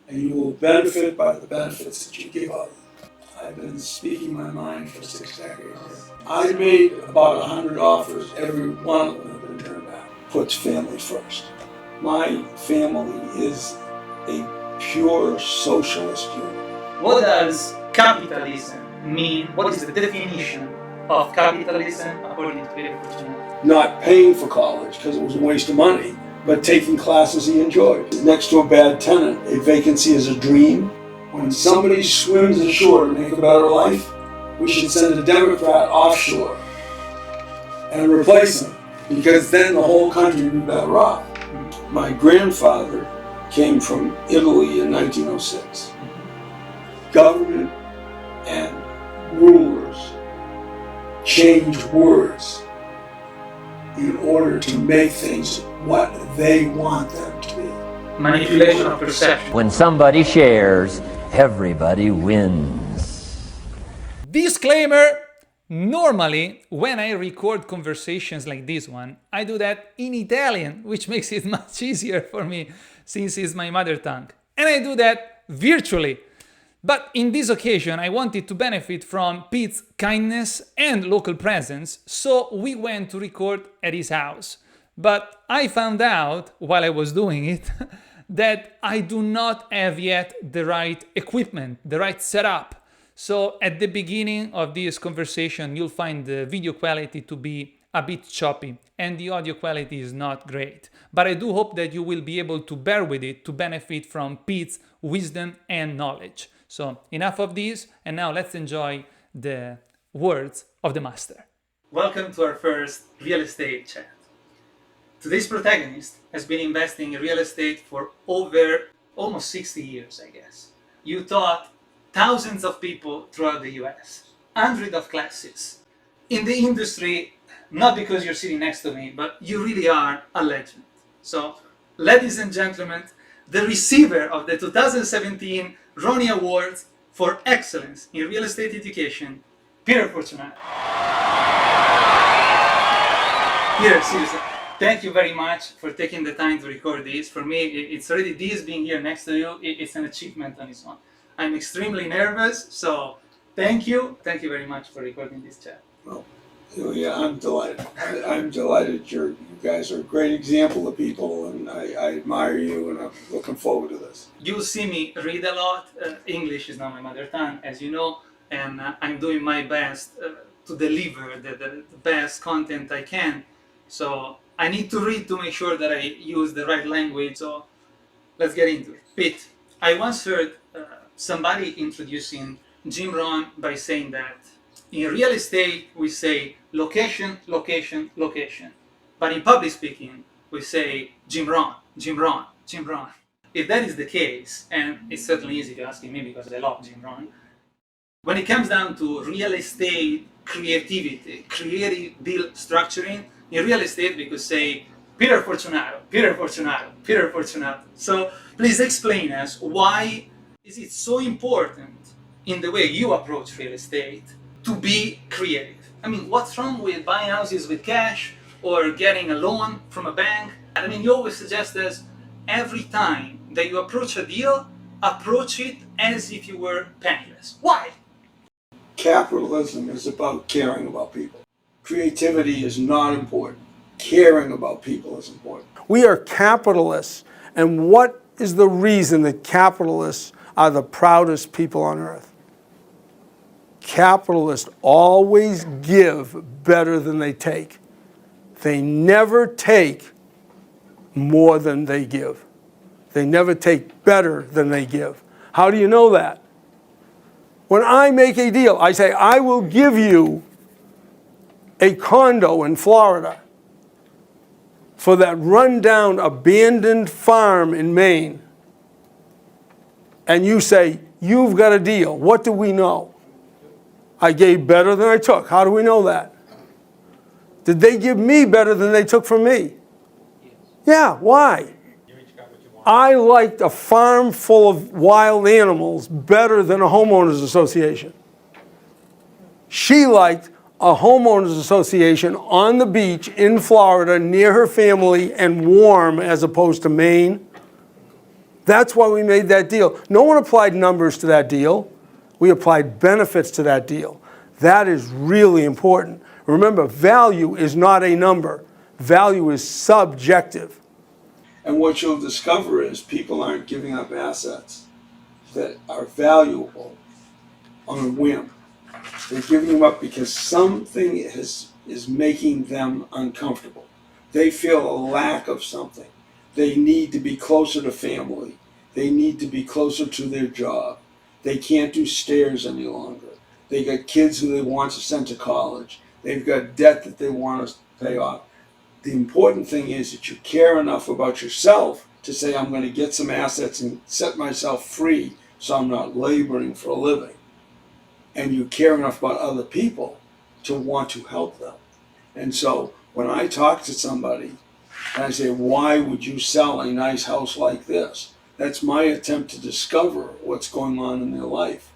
and you will benefit by the benefits that you give up. I've been speaking my mind for 6 decades. I made about 100 offers. Every one of them have been turned down. Puts family first. My family is a pure socialist unit. What does capitalism mean? What is the definition of capitalism according to Fortunato? Not paying for college because it was a waste of money, but taking classes he enjoyed. Next to a bad tenant, a vacancy is a dream. When somebody swims ashore to make a better life, we should send a Democrat offshore and replace him, because then the whole country would be better off. My grandfather came from Italy in 1906. Government and rulers change words in order to make things what they want them to be. Manipulation of perception. When somebody shares, everybody wins. Disclaimer! Normally, when I record conversations like this one, I do that in Italian, which makes it much easier for me since it's my mother tongue. And I do that virtually. But in this occasion, I wanted to benefit from Pete's kindness and local presence, so we went to record at his house. But I found out, while I was doing it, that I do not have yet the right equipment, the right setup. So at the beginning of this conversation, you'll find the video quality to be a bit choppy and the audio quality is not great. But I do hope that you will be able to bear with it to benefit from Pete's wisdom and knowledge. So enough of this, and now let's enjoy the words of the master. Welcome to our first real estate chat. Today's protagonist has been investing in real estate for over almost 60 years, I guess. You taught thousands of people throughout the US, hundreds of classes. In the industry, not because you're sitting next to me, but you really are a legend. So, ladies and gentlemen, the receiver of the 2017 Ronnie Awards for Excellence in Real Estate Education, Peter Fortunato. Peter, seriously, thank you very much for taking the time to record this. For me, it's already this being here next to you, it's an achievement on its own. I'm extremely nervous, so thank you. Thank you very much for recording this chat. Well, yeah, I'm delighted. I'm delighted. You guys are a great example of people, and I admire you, and I'm looking forward to this. You see me read a lot. English is not my mother tongue, as you know, and I'm doing my best to deliver the best content I can. So I need to read to make sure that I use the right language. So let's get into it. Pete, I once heard somebody introducing Jim Rohn by saying that in real estate we say location, location, location. But in public speaking we say Jim Rohn, Jim Rohn, Jim Rohn. If that is the case, and it's certainly easy to ask me because I love Jim Rohn, when it comes down to real estate creativity, creative deal structuring, in real estate we could say Peter Fortunato, Peter Fortunato, Peter Fortunato. So please explain us why is it so important in the way you approach real estate to be creative? I mean, what's wrong with buying houses with cash or getting a loan from a bank? I mean, you always suggest us every time that you approach a deal, approach it as if you were penniless. Why? Capitalism is about caring about people. Creativity is not important. Caring about people is important. We are capitalists, and what is the reason that capitalists are the proudest people on earth? Capitalists always give better than they take. They never take more than they give. They never take better than they give. How do you know that? When I make a deal, I say, I will give you a condo in Florida for that rundown, abandoned farm in Maine. And you say, you've got a deal. What do we know? I gave better than I took. How do we know that? Did they give me better than they took from me? Yeah, why? I liked a farm full of wild animals better than a homeowners association. She liked a homeowners association on the beach in Florida near her family and warm as opposed to Maine. That's why we made that deal. No one applied numbers to that deal. We applied benefits to that deal. That is really important. Remember, value is not a number. Value is subjective. And what you'll discover is people aren't giving up assets that are valuable on a whim. They're giving them up because something is making them uncomfortable. They feel a lack of something. They need to be closer to family. They need to be closer to their job. They can't do stairs any longer. They got kids who they want to send to college. They've got debt that they want to pay off. The important thing is that you care enough about yourself to say, I'm going to get some assets and set myself free so I'm not laboring for a living. And you care enough about other people to want to help them. And so when I talk to somebody and I say, why would you sell a nice house like this? That's my attempt to discover what's going on in their life.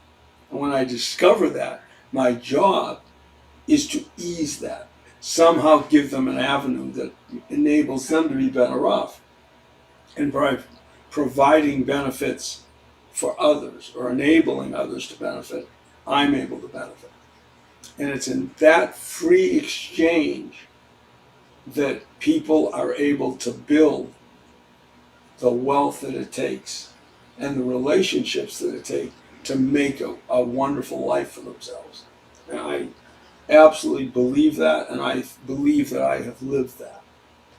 And when I discover that, my job is to ease that. Somehow give them an avenue that enables them to be better off. And by providing benefits for others or enabling others to benefit, I'm able to benefit. And it's in that free exchange that people are able to build the wealth that it takes and the relationships that it takes to make a wonderful life for themselves. And I absolutely believe that, and I believe that I have lived that.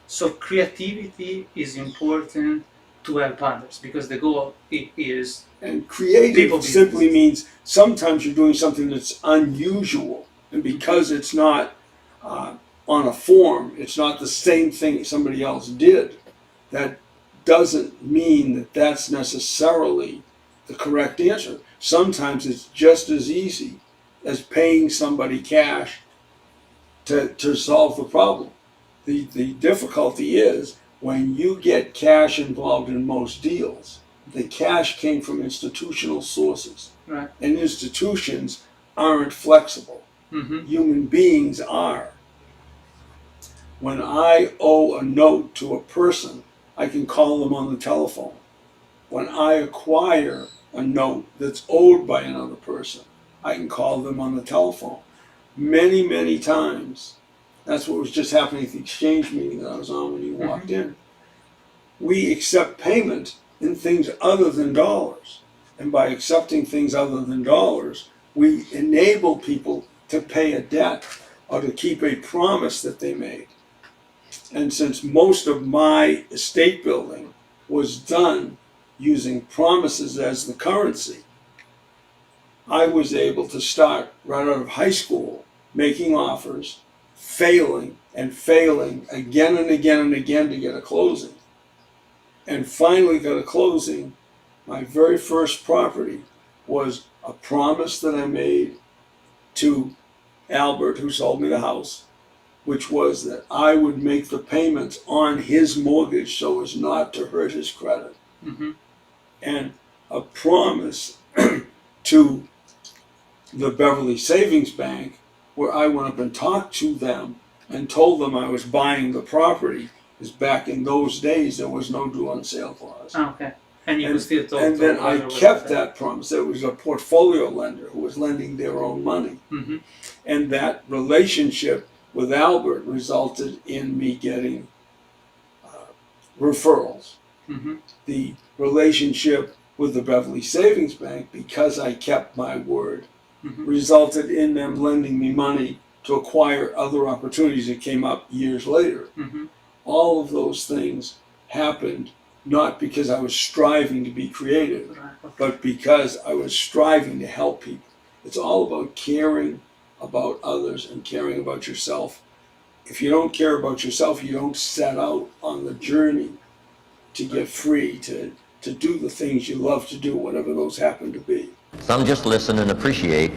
So creativity is important to help others because the goal is And creative People simply business. means sometimes you're doing something that's unusual, and because it's not on a form, it's not the same thing somebody else did. That doesn't mean that that's necessarily the correct answer. Sometimes it's just as easy as paying somebody cash to solve the problem. The difficulty is when you get cash involved in most deals, the cash came from institutional sources. right. And institutions aren't flexible. Mm-hmm. Human beings are. When I owe a note to a person, I can call them on the telephone. When I acquire a note that's owed by another person, I can call them on the telephone. Many, many times, that's what was just happening at the exchange meeting that I was on when you walked in. We accept payment in things other than dollars. And by accepting things other than dollars, we enable people to pay a debt or to keep a promise that they made. And since most of my estate building was done using promises as the currency, I was able to start right out of high school making offers, failing and failing again and again and again to get a closing. And finally got a closing. My very first property was a promise that I made to Albert, who sold me the house, which was that I would make the payments on his mortgage so as not to hurt his credit. Mm-hmm. And a promise to the Beverly Savings Bank, where I went up and talked to them and told them I was buying the property, because back in those days there was no due on sale clause. Okay. And you could still talk And to then I whoever was kept there. that promise. There was a portfolio lender who was lending their own money. Mm-hmm. And that relationship with Albert resulted in me getting referrals. Mm-hmm. The relationship with the Beverly Savings Bank, because I kept my word, Mm-hmm. resulted in them lending me money to acquire other opportunities that came up years later. Mm-hmm. All of those things happened not because I was striving to be creative, Right. Okay. but because I was striving to help people. It's all about caring about others and caring about yourself. If you don't care about yourself, you don't set out on the journey to get free, to do the things you love to do, whatever those happen to be. Some just listen and appreciate,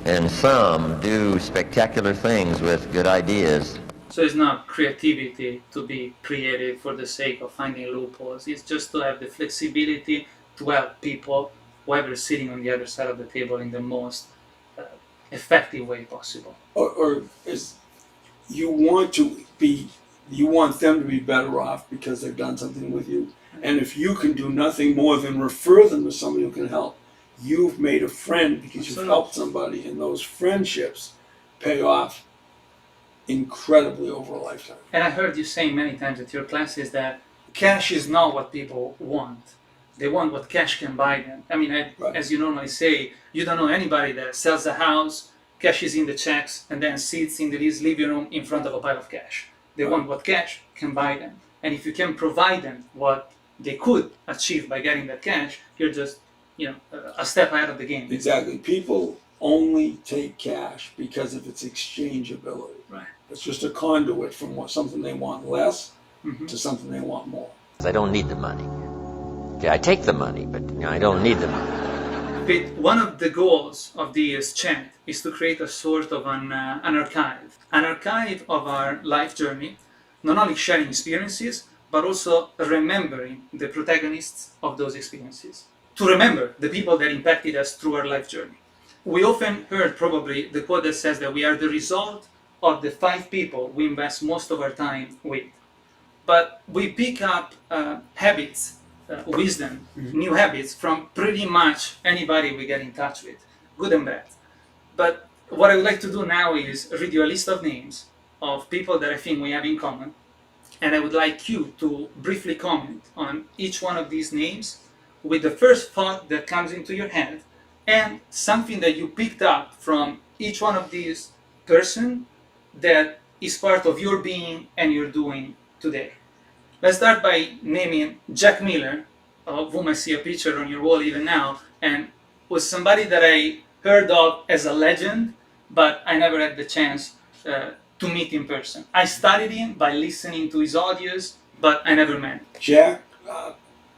and some do spectacular things with good ideas. So it's not creativity to be creative for the sake of finding loopholes. It's just to have the flexibility to help people, whoever is sitting on the other side of the table, in the most effective way possible. Or is you want them to be better off because they've done something with you, And if you can do nothing more than refer them to somebody who can help, you've made a friend because you've helped somebody, and those friendships pay off incredibly over a lifetime. And I heard you saying many times at your classes that cash is not what people want. They want what cash can buy them. I mean, Right. as you normally say, you don't know anybody that sells a house, cashes in the checks, and then sits in his living room in front of a pile of cash. They Right. want what cash can buy them. And if you can provide them what they could achieve by getting that cash, you're just, a step ahead of the game. Exactly. People only take cash because of its exchangeability. Right. It's just a conduit from something they want less to something they want more. I don't need the money. Okay, I take the money, but I don't need the money. But one of the goals of this chat is to create a sort of an archive of our life journey, not only sharing experiences, but also remembering the protagonists of those experiences. To remember the people that impacted us through our life journey. We often heard probably the quote that says that we are the result of the 5 people we invest most of our time with. But we pick up habits, wisdom, new habits from pretty much anybody we get in touch with, good and bad. But what I would like to do now is read you a list of names of people that I think we have in common, and I would like you to briefly comment on each one of these names with the first thought that comes into your head and something that you picked up from each one of these person that is part of your being and your doing today. Let's start by naming Jack Miller, of whom I see a picture on your wall even now, and was somebody that I heard of as a legend, but I never had the chance to meet in person. I studied him by listening to his audios, but I never met him. Jack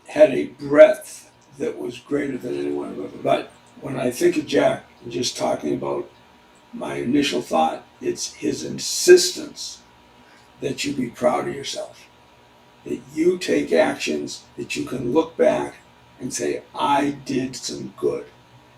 had a breadth that was greater than anyone I've ever. But when I think of Jack, and just talking about my initial thought, it's his insistence that you be proud of yourself, that you take actions that you can look back and say, I did some good.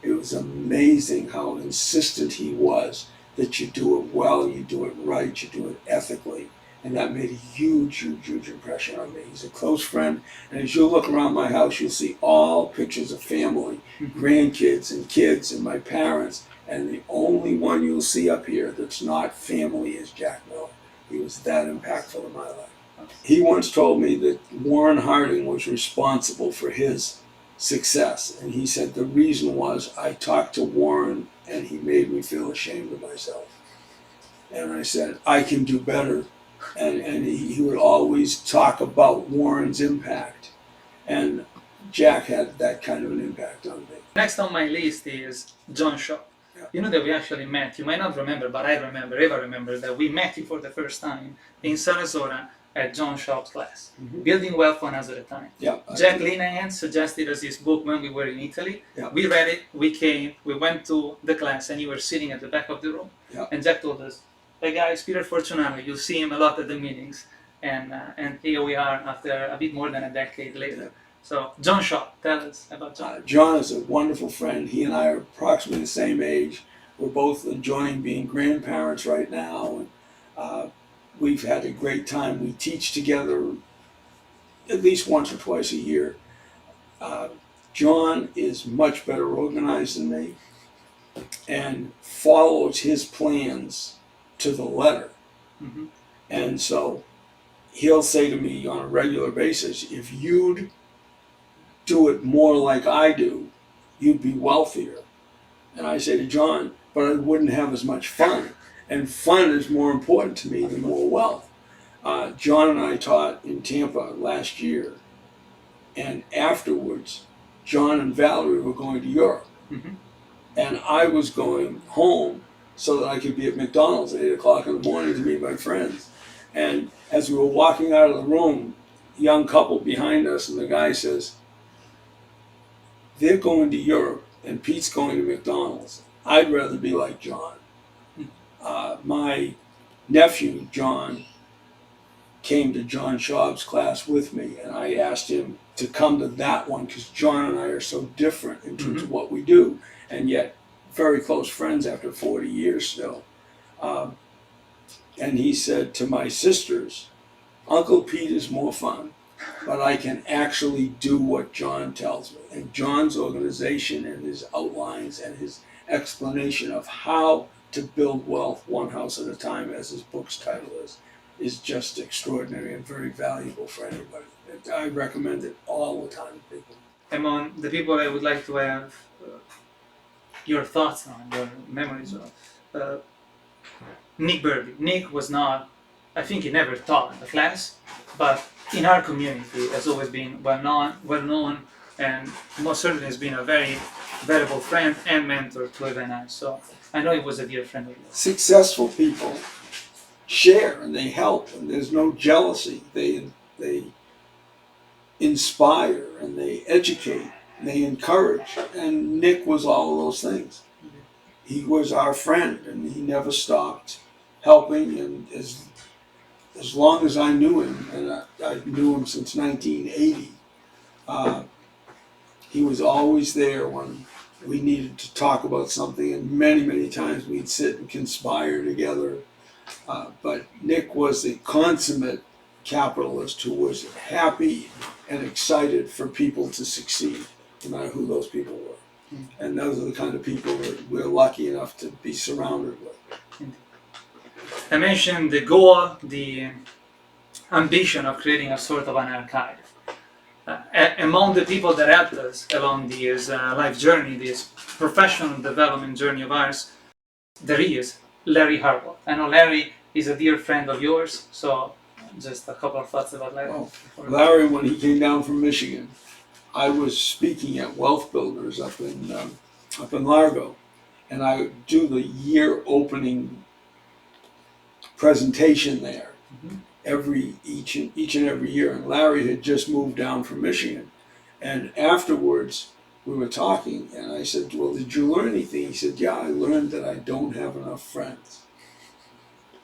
It was amazing how insistent he was that you do it well, you do it right, you do it ethically. And that made a huge, huge, huge impression on me. He's a close friend. And as you look around my house, you'll see all pictures of family, grandkids and kids and my parents. And the only one you'll see up here that's not family is Jack Miller. He was that impactful in my life. He once told me that Warren Harding was responsible for his success. And he said the reason was I talked to Warren and he made me feel ashamed of myself. And I said, I can do better. And he would always talk about Warren's impact. And Jack had that kind of an impact on me. Next on my list is John Shaw. Yeah. You know that we actually met, you might not remember, but I remember, Eva remembers that we met you for the first time in Sarasota at John Shaw's class, Building Wealth One House at a Time. Yeah, Jack Linehan suggested us this book when we were in Italy. Yeah. We read it, we came, we went to the class, and you were sitting at the back of the room. Yeah. And Jack told us, hey guys, Peter Fortunato, you'll see him a lot at the meetings. And here we are after a bit more than a decade later. Yeah. So, John Shaw, tell us about John. John is a wonderful friend. He and I are approximately the same age. We're both enjoying being grandparents right now. And we've had a great time. We teach together at least once or twice a year. John is much better organized than me and follows his plans to the letter. Mm-hmm. And so he'll say to me on a regular basis, if you'd do it more like I do, you'd be wealthier. And I say to John, but I wouldn't have as much fun. And fun is more important to me than more wealth. John and I taught in Tampa last year. And afterwards, John and Valerie were going to Europe. Mm-hmm. And I was going home so that I could be at McDonald's at 8 o'clock in the morning to meet my friends. And as we were walking out of the room, a young couple behind us, and the guy says, they're going to Europe and Pete's going to McDonald's. I'd rather be like John. My nephew, John, came to John Schaub's class with me, and I asked him to come to that one because John and I are so different in terms of what we do, and yet very close friends after 40 years still. And he said to my sisters, Uncle Pete is more fun. but I can actually do what John tells me. And John's organization and his outlines and his explanation of how to build wealth one house at a time, as his book's title is just extraordinary and very valuable for anybody. I recommend it all the time to people. Among the people I would like to have your thoughts on, your memories of, Nick Burby. Nick was not, I think he never taught a class, but in our community has always been well known, and most certainly has been a very valuable friend and mentor to Eva and I. So I know he was a dear friend of yours. Successful people share and they help, and there's no jealousy. They inspire and they educate and they encourage. And Nick was all of those things. He was our friend, and he never stopped helping. And as long as I knew him, and I knew him since 1980, he was always there when we needed to talk about something, and many times we'd sit and conspire together. But Nick was a consummate capitalist who was happy and excited for people to succeed, no matter who those people were. And those are the kind of people that we're lucky enough to be surrounded with. I mentioned the goal, the ambition of creating a sort of an archive. Among the people that helped us along this life journey, this professional development journey of ours, there is Larry Harbaugh. I know Larry is a dear friend of yours, so just a couple of thoughts about Larry. Well, Larry, when he came down from Michigan, I was speaking at Wealth Builders up in Largo, and I would do the year opening presentation there each and every year. And Larry had just moved down from Michigan, and afterwards we were talking, and I said, "Well, did you learn anything?" He said, "Yeah, I learned that I don't have enough friends."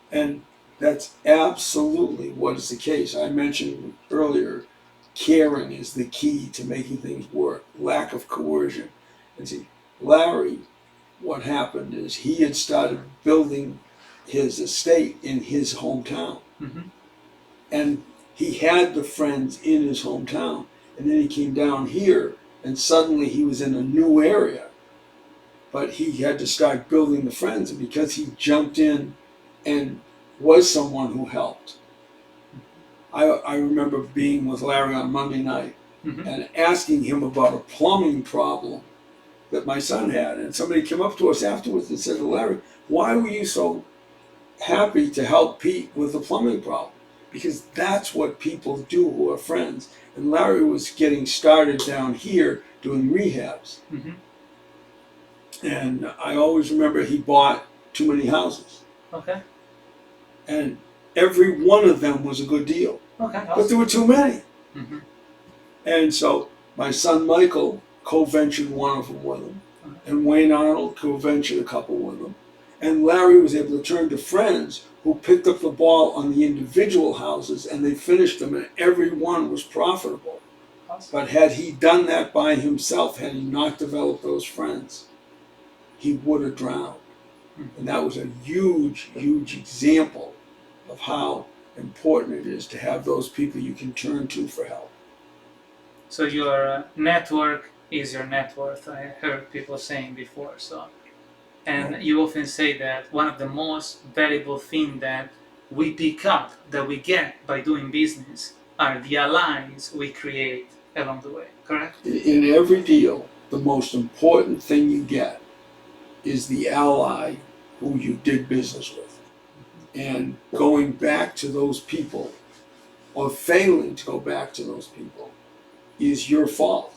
And that's absolutely what is the case. I mentioned earlier, caring is the key to making things work, lack of coercion. And see, Larry, what happened is he had started building his estate in his hometown. And he had the friends in his hometown. And then he came down here, and suddenly he was in a new area. But he had to start building the friends, and because he jumped in and was someone who helped. I remember being with Larry on Monday night and asking him about a plumbing problem that my son had. And somebody came up to us afterwards and said, "Larry, why were you so happy to help Pete with the plumbing problem?" Because that's what people do who are friends. And Larry was getting started down here doing rehabs. And I always remember he bought too many houses. Okay. And every one of them was a good deal. Okay. But there were too many. And so my son Michael co-ventured one of them with him. And Wayne Arnold co-ventured a couple with him. And Larry was able to turn to friends who picked up the ball on the individual houses, and they finished them, and every one was profitable. Awesome. But had he done that by himself, had he not developed those friends, he would have drowned. And that was a huge example of how important it is to have those people you can turn to for help. So your network is your net worth. I heard people saying before. And you often say that one of the most valuable things that we pick up, that we get by doing business, are the allies we create along the way, correct? In every deal, the most important thing you get is the ally who you did business with. And going back to those people, or failing to go back to those people, is your fault.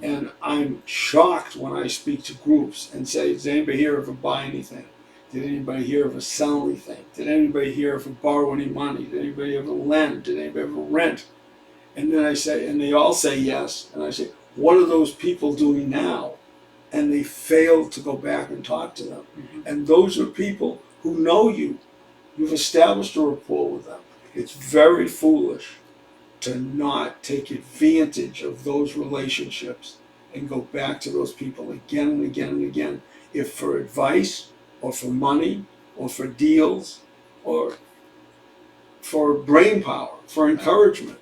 And I'm shocked when I speak to groups and say, "Does anybody here ever buy anything? Did anybody here ever sell anything? Did anybody here ever borrow any money? Did anybody ever lend? Did anybody ever rent?" And then I say, and they all say yes. And I say, "What are those people doing now?" And they fail to go back and talk to them. And those are people who know you. You've established a rapport with them. It's very foolish to not take advantage of those relationships and go back to those people again and again and again, if for advice or for money or for deals or for brain power, for encouragement.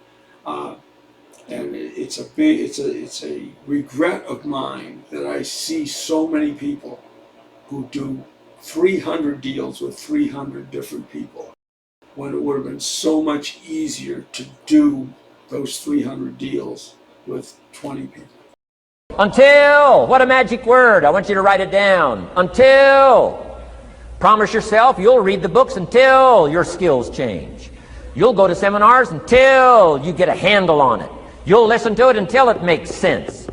And it's a regret of mine that I see so many people who do 300 deals with 300 different people, when it would have been so much easier to do those 300 deals with 20 people. Until, what a magic word. I want you to write it down. Until. Promise yourself you'll read the books until your skills change. You'll go to seminars until you get a handle on it. You'll listen to it until it makes sense.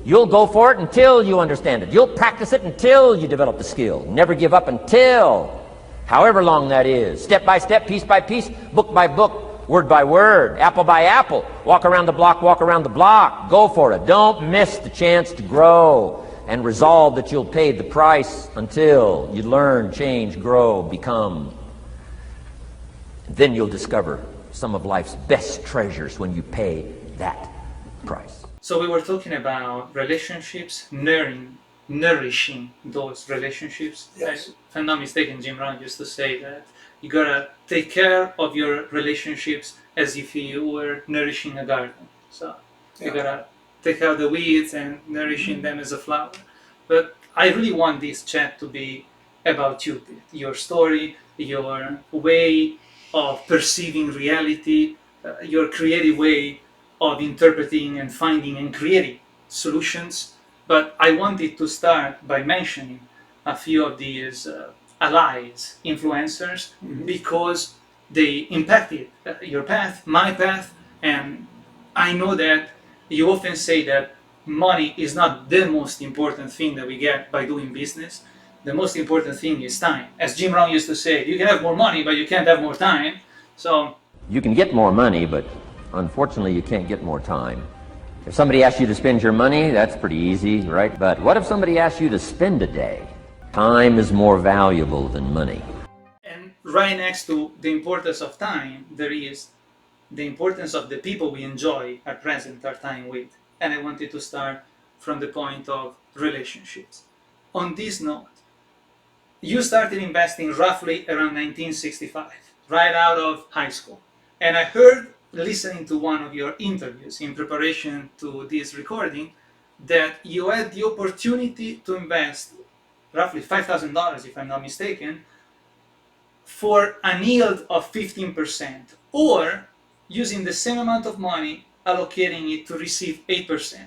You'll go for it until you understand it. You'll practice it until you develop the skill. Never give up until, however long that is. Step by step, piece by piece, book by book, word by word, apple by apple. Walk around the block, walk around the block. Go for it. Don't miss the chance to grow, and resolve that you'll pay the price until you learn, change, grow, become. Then you'll discover some of life's best treasures when you pay that price. So we were talking about relationships, nourishing those relationships. Yes. If I'm not mistaken, Jim Rohn used to say that you gotta take care of your relationships as if you were nourishing a garden. So you gotta take out the weeds and nourishing them as a flower. But I really want this chat to be about you, your story, your way of perceiving reality, your creative way of interpreting and finding and creating solutions. But I wanted to start by mentioning a few of these allies, influencers, because they impacted your path, my path, and I know that you often say that money is not the most important thing that we get by doing business. The most important thing is time. As Jim Rohn used to say, you can have more money, but you can't have more time. So You can get more money, but unfortunately you can't get more time. If somebody asks you to spend your money, that's pretty easy, right? But what if somebody asks you to spend a day? Time is more valuable than money. and right next to the importance of time, there is the importance of the people we enjoy our present, our time with. And I wanted to start from the point of relationships. On this note, you started investing roughly around 1965, right out of high school. And I heard, listening to one of your interviews in preparation to this recording, that you had the opportunity to invest roughly $5,000, if I'm not mistaken, for an yield of 15%, or using the same amount of money, allocating it to receive 8%.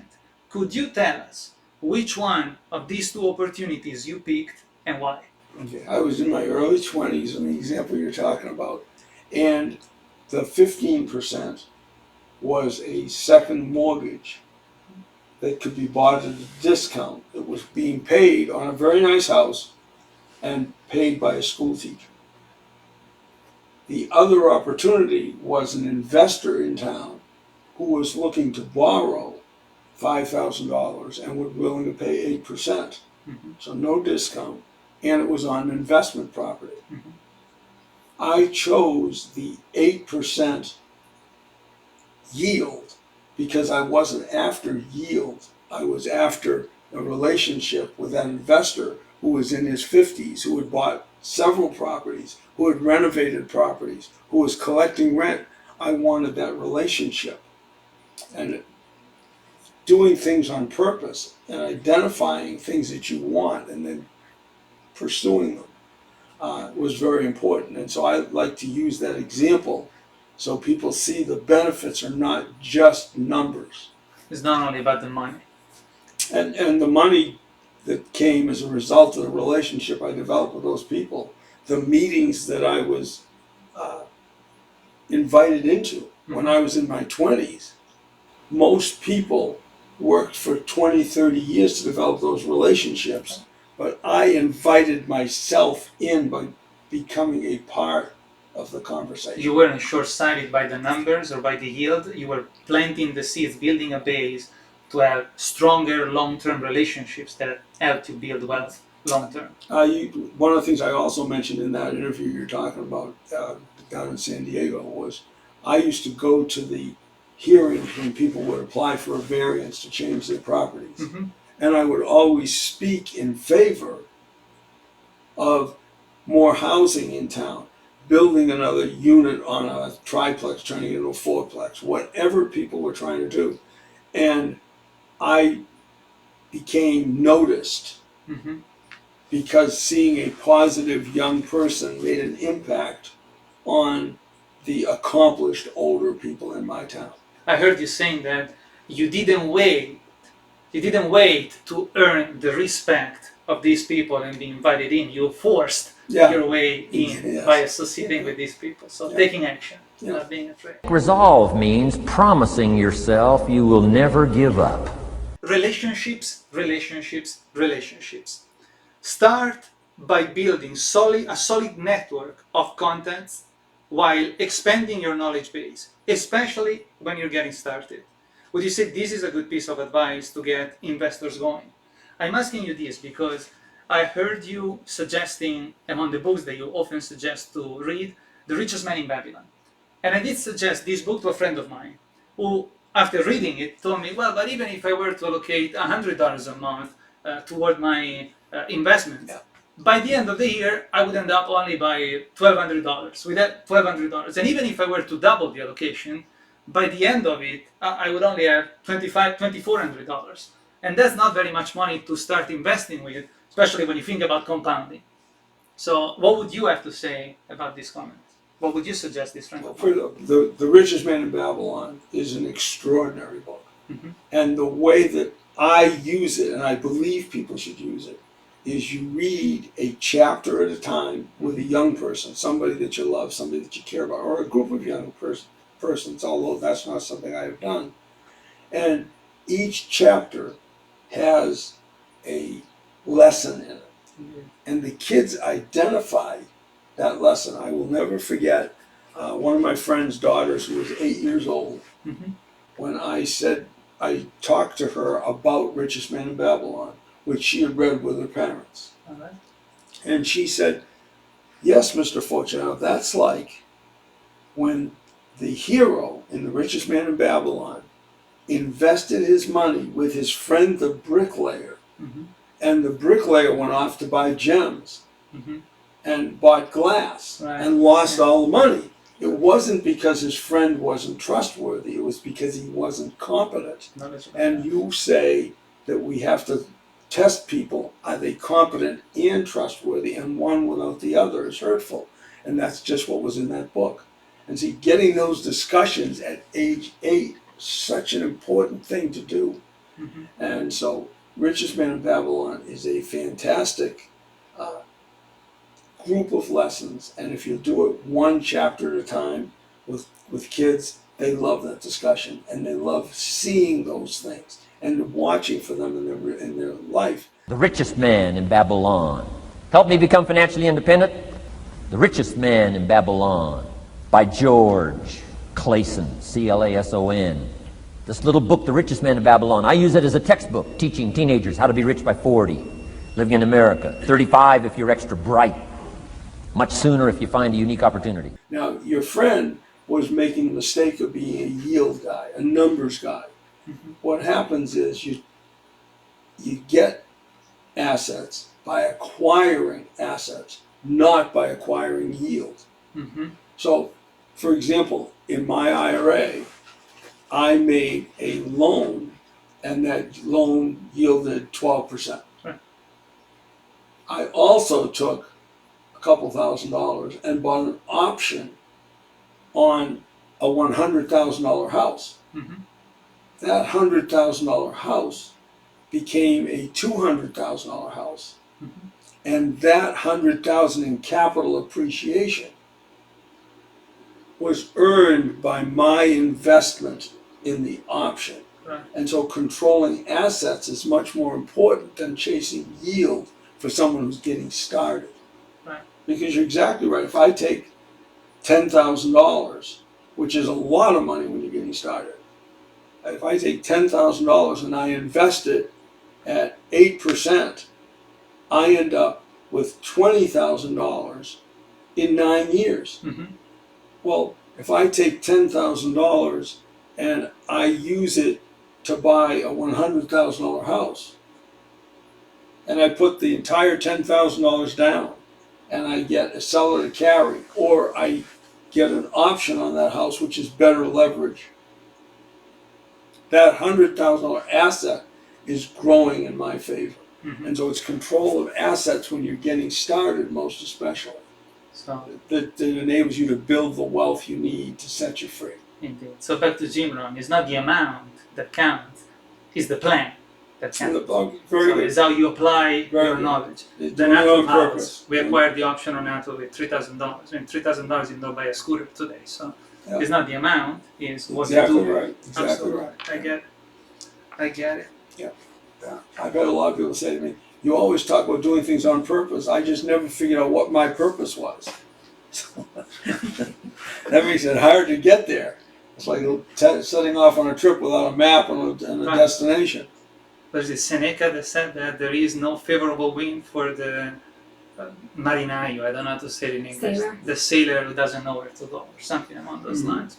Could you tell us which one of these two opportunities you picked and why? Okay, I was in my early 20s in the example you're talking about, and the 15% was a second mortgage that could be bought at a discount. It was being paid on a very nice house and paid by a school teacher. The other opportunity was an investor in town who was looking to borrow $5,000 and was willing to pay 8%. So no discount, and it was on investment property. I chose the 8% yield because I wasn't after yield. I was after a relationship with that investor who was in his 50s, who had bought several properties, who had renovated properties, who was collecting rent. I wanted that relationship. And doing things on purpose and identifying things that you want and then pursuing them was very important. And so I like to use that example so people see the benefits are not just numbers. It's not only about the money. And the money that came as a result of the relationship I developed with those people, the meetings that I was invited into when I was in my 20s, most people worked for 20, 30 years to develop those relationships, but I invited myself in by becoming a part of the conversation. You weren't short-sighted by the numbers or by the yield. You were planting the seeds, building a base to have stronger long-term relationships that help you build wealth long-term. One of the things I also mentioned in that interview you're talking about down in San Diego was I used to go to the hearings when people would apply for a variance to change their properties. And I would always speak in favor of more housing in town. building another unit on a triplex, turning it into a fourplex, whatever people were trying to do. And I became noticed Mm-hmm. because seeing a positive young person made an impact on the accomplished older people in my town. I heard you saying that you didn't wait. You didn't wait to earn the respect of these people and be invited in. You forced Yeah. your way in Yes. by associating with these people. So taking action, not being afraid. Resolve means promising yourself you will never give up. Relationships, relationships, relationships. Start by building a solid network of contacts while expanding your knowledge base, especially when you're getting started. Would you say this is a good piece of advice to get investors going? I'm asking you this because I heard you suggesting among the books that you often suggest to read, The Richest Man in Babylon. And I did suggest this book to a friend of mine who, after reading it, told me, well, but even if I were to allocate $100 a month toward my investments, by the end of the year, I would end up only by $1,200. With that $1,200, and even if I were to double the allocation, by the end of it, I would only have $2,400. And that's not very much money to start investing with, especially when you think about compounding. So what would you have to say about this comment? What would you suggest this friend of mine? The Richest Man in Babylon is an extraordinary book. Mm-hmm. And the way that I use it, and I believe people should use it, is you read a chapter at a time with a young person, somebody that you love, somebody that you care about, or a group of young persons, although that's not something I have done. And each chapter has a lesson in it. Mm-hmm. And the kids identify that lesson. I will never forget one of my friend's daughters who was 8 years old. Mm-hmm. When I talked to her about Richest Man in Babylon, which she had read with her parents. All right. And she said, yes, Mr. Fortunato, that's like when the hero in The Richest Man in Babylon invested his money with his friend the bricklayer, Mm-hmm. and the bricklayer went off to buy gems Mm-hmm. and bought glass Right. and lost all the money. It wasn't because his friend wasn't trustworthy, it was because he wasn't competent. And you say that we have to test people, are they competent and trustworthy, and one without the other is hurtful. And that's just what was in that book. And see, getting those discussions at age 8 is such an important thing to do. Mm-hmm. And so Richest Man in Babylon is a fantastic group of lessons, and if you do it one chapter at a time with kids, they love that discussion, and they love seeing those things and watching for them in their life. The Richest Man in Babylon. Help me become financially independent. The Richest Man in Babylon by George Clason, Clason. This little book, The Richest Man in Babylon, I use it as a textbook teaching teenagers how to be rich by 40, living in America, 35 if you're extra bright, much sooner if you find a unique opportunity. Now, your friend was making the mistake of being a yield guy, a numbers guy. Mm-hmm. What happens is you get assets by acquiring assets, not by acquiring yield. Mm-hmm. So, for example, in my IRA, I made a loan, and that loan yielded 12%. Right. I also took a couple $1,000s and bought an option on a $100,000 house. Mm-hmm. That $100,000 house became a $200,000 house. Mm-hmm. And that $100,000 in capital appreciation was earned by my investment in the option. Right. And so controlling assets is much more important than chasing yield for someone who's getting started. Right. Because you're exactly right. If I take $10,000, which is a lot of money when you're getting started, if I take $10,000 and I invest it at 8%, I end up with $20,000 in 9 years. Mm-hmm. Well, if I take $10,000 and I use it to buy a $100,000 house, and I put the entire $10,000 down, and I get a seller to carry, or I get an option on that house, which is better leverage, that $100,000 asset is growing in my favor. And so it's control of assets when you're getting started, most especially, So, that enables you to build the wealth you need to set you free. indeed. So back to Jim Rohn, it's not the amount that counts, it's the plan that counts. Very So good. it's how you apply Very your good. knowledge. It's The doing it Nato on house, purpose. we acquired the option on Nato with $3,000. I mean, $3,000 you can go buy a scooter today. So Yeah. it's not the amount, it's what Exactly you do. right. Exactly Absolutely. right. I get it. Yeah. I've had a lot of people say to me, "You always talk about doing things on purpose. I just never figured out what my purpose was." That makes it hard to get there. It's like setting off on a trip without a map and a Right. destination. There's this Seneca that said that there is no favorable wind for the marinaio. I don't know how to say it in English. Sailor. The sailor who doesn't know where to go, or something along those lines.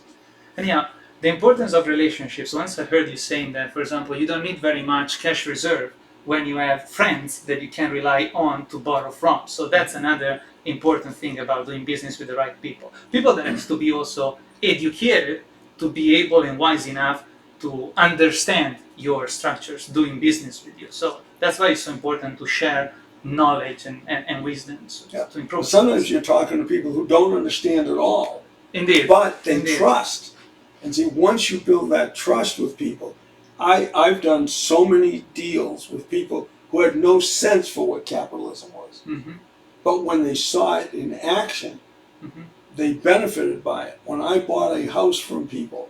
And yeah, the importance of relationships. Once I heard you saying that, for example, you don't need very much cash reserve when you have friends that you can rely on to borrow from. So that's another important thing about doing business with the right people. People that have to be also educated to be able and wise enough to understand your structures doing business with you. So that's why it's so important to share knowledge and wisdom to improve. Sometimes you're talking to people who don't understand at all, Indeed. but they Indeed. trust. And see, once you build that trust with people, I've done so many deals with people who had no sense for what capitalism was. Mm-hmm. But when they saw it in action, Mm-hmm. they benefited by it. When I bought a house from people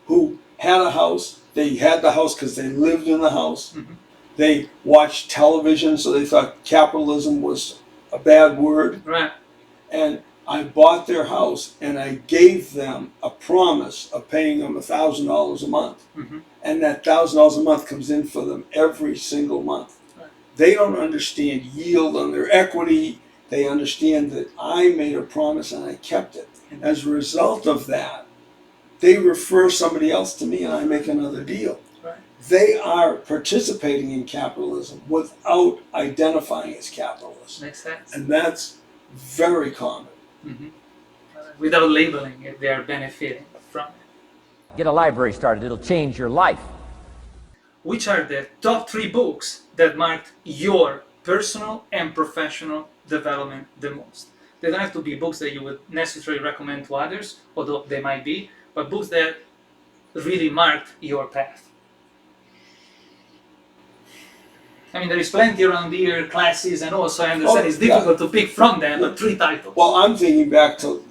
who had a house, they had the house because they lived in the house. Mhm. They watched television, so they thought capitalism was a bad word. Right. And I bought their house and I gave them a promise of paying them $1,000 a month. Mm-hmm. And that $1,000 a month comes in for them every single month. Right. They don't understand yield on their equity. They understand that I made a promise and I kept it. As a result of that, they refer somebody else to me and I make another deal. Right. They are participating in capitalism without identifying as capitalists. Makes sense. And that's very common. Mm-hmm. Without labeling it, they are benefiting from it. Get a library started. It'll change your life. Which are the top 3 books that marked your personal and professional development the most? They don't have to be books that you would necessarily recommend to others, although they might be, but books that really marked your path. I mean, there is plenty around here, classes, and also I understand it's difficult to pick from them, but 3 titles. Well, I'm thinking back to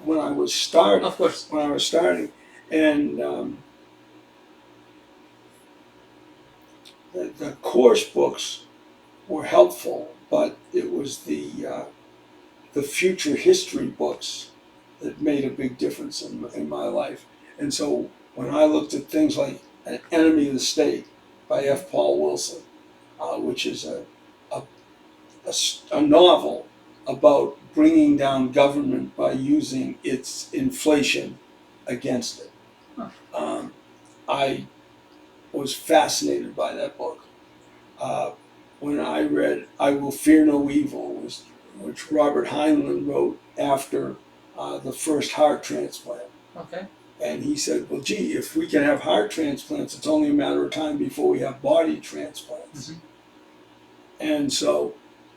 when I was starting. Of course. When I was starting, and the course books were helpful, but it was the future history books that made a big difference in my life. And so when I looked at things like An Enemy of the State by F. Paul Wilson, which is a novel about bringing down government by using its inflation against it. I was fascinated by that book. When I read I Will Fear No Evil, which Robert Highland wrote after the first heart transplant. Okay. And he said, well, gee, if we can have heart transplants, it's only a matter of time before we have body transplants. Mm-hmm. And so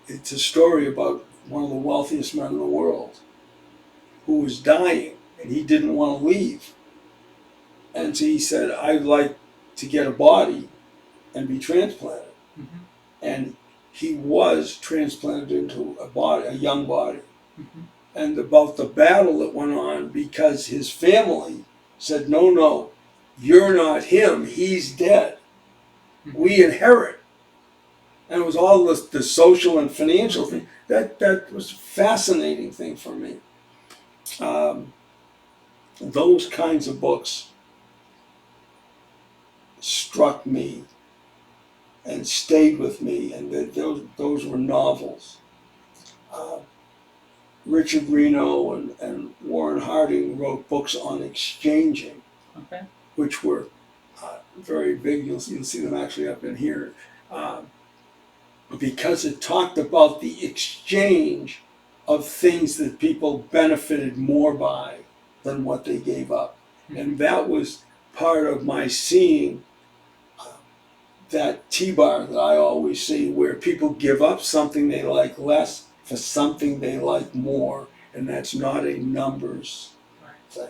it's a story about one of the wealthiest men in the world who was dying and he didn't want to leave. And so he said, I'd like to get a body and be transplanted. Mm-hmm. And he was transplanted into a young body. Mm-hmm. And about the battle that went on because his family said, no, you're not him, he's dead. Mm-hmm. We inherit. And it was all the social and financial thing. That was a fascinating thing for me. Those kinds of books struck me and stayed with me, and those were novels. Richard Reno and Warren Harding wrote books on exchanging, Okay. which were very big. You'll see them actually up in here. Because it talked about the exchange of things that people benefited more by than what they gave up. And that was part of my seeing that T-bar that I always see, where people give up something they like less for something they like more, and that's not a numbers thing.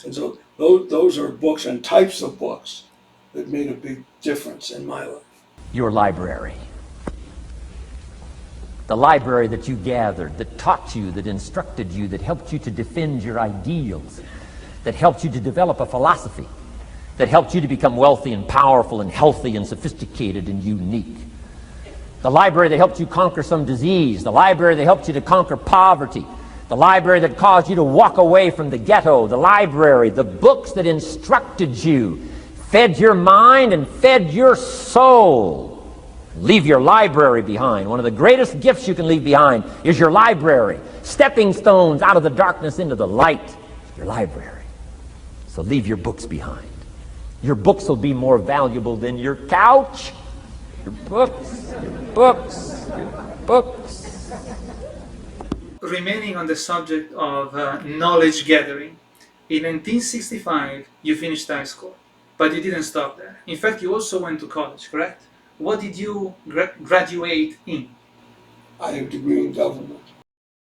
And so those are books and types of books that made a big difference in my life. Your library. The library that you gathered, that taught you, that instructed you, that helped you to defend your ideals, that helped you to develop a philosophy, that helped you to become wealthy and powerful and healthy and sophisticated and unique. The library that helped you conquer some disease, the library that helped you to conquer poverty, the library that caused you to walk away from the ghetto, the library, the books that instructed you, fed your mind and fed your soul. Leave your library behind. One of the greatest gifts you can leave behind is your library. Stepping stones out of the darkness into the light. Your library. So leave your books behind. Your books will be more valuable than your couch. Your books, your books, your books. Remaining on the subject of knowledge gathering, in 1965 you finished high school, but you didn't stop there. In fact, you also went to college, correct? What did you graduate in? I have a degree in government.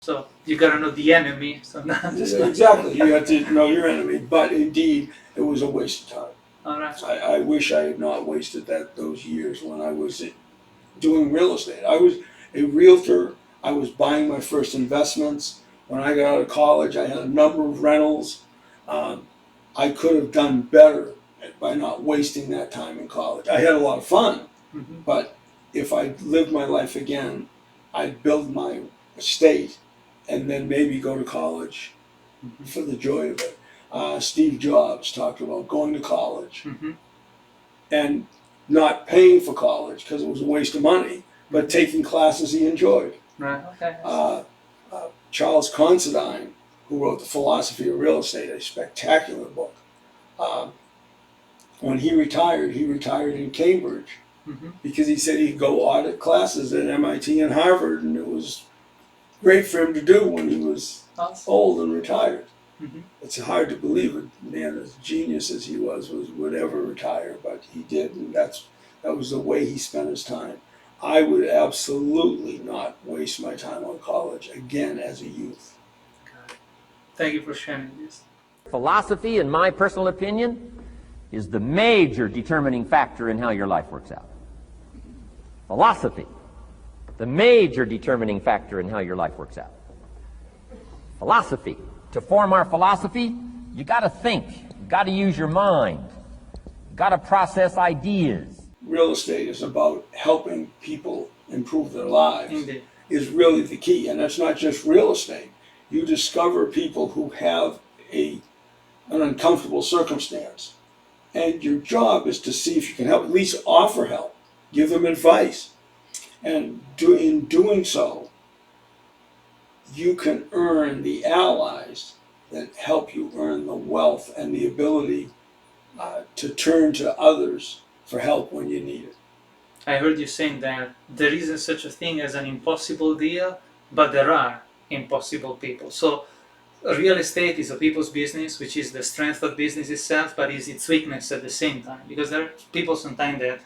So you gotta know the enemy. So now Exactly, you have to know your enemy, but indeed it was a waste of time. all right. I wish I had not wasted those years when I was doing real estate. I was a realtor. I was buying my first investments. When I got out of college, I had a number of rentals. I could have done better by not wasting that time in college. I had a lot of fun, but if I lived my life again, I'd build my estate and then maybe go to college for the joy of it. Steve Jobs talked about going to college and not paying for college because it was a waste of money, but taking classes he enjoyed. Right. Okay. Charles Considine, who wrote The Philosophy of Real Estate, a spectacular book. When he retired in Cambridge because he said he'd go audit classes at MIT and Harvard, and it was great for him to do when he was old and retired. It's hard to believe a man as genius as he would ever retire, but he did, and that was the way he spent his time. I would absolutely not waste my time on college again as a youth. Thank you for sharing this. Philosophy, in my personal opinion, is the major determining factor in how your life works out. Philosophy, the major determining factor in how your life works out. Philosophy. To form our philosophy, you got to think. You got to use your mind. You got to process ideas. Real estate is about helping people improve their lives. Indeed. Is really the key, and that's not just real estate. You discover people who have an uncomfortable circumstance, and your job is to see if you can help, at least offer help, give them advice, and in doing so, you can earn the allies that help you earn the wealth and the ability to turn to others for help when you need it. I heard you saying that there isn't such a thing as an impossible deal, but there are impossible people. So real estate is a people's business, which is the strength of business itself, but is its weakness at the same time. Because there are people sometimes that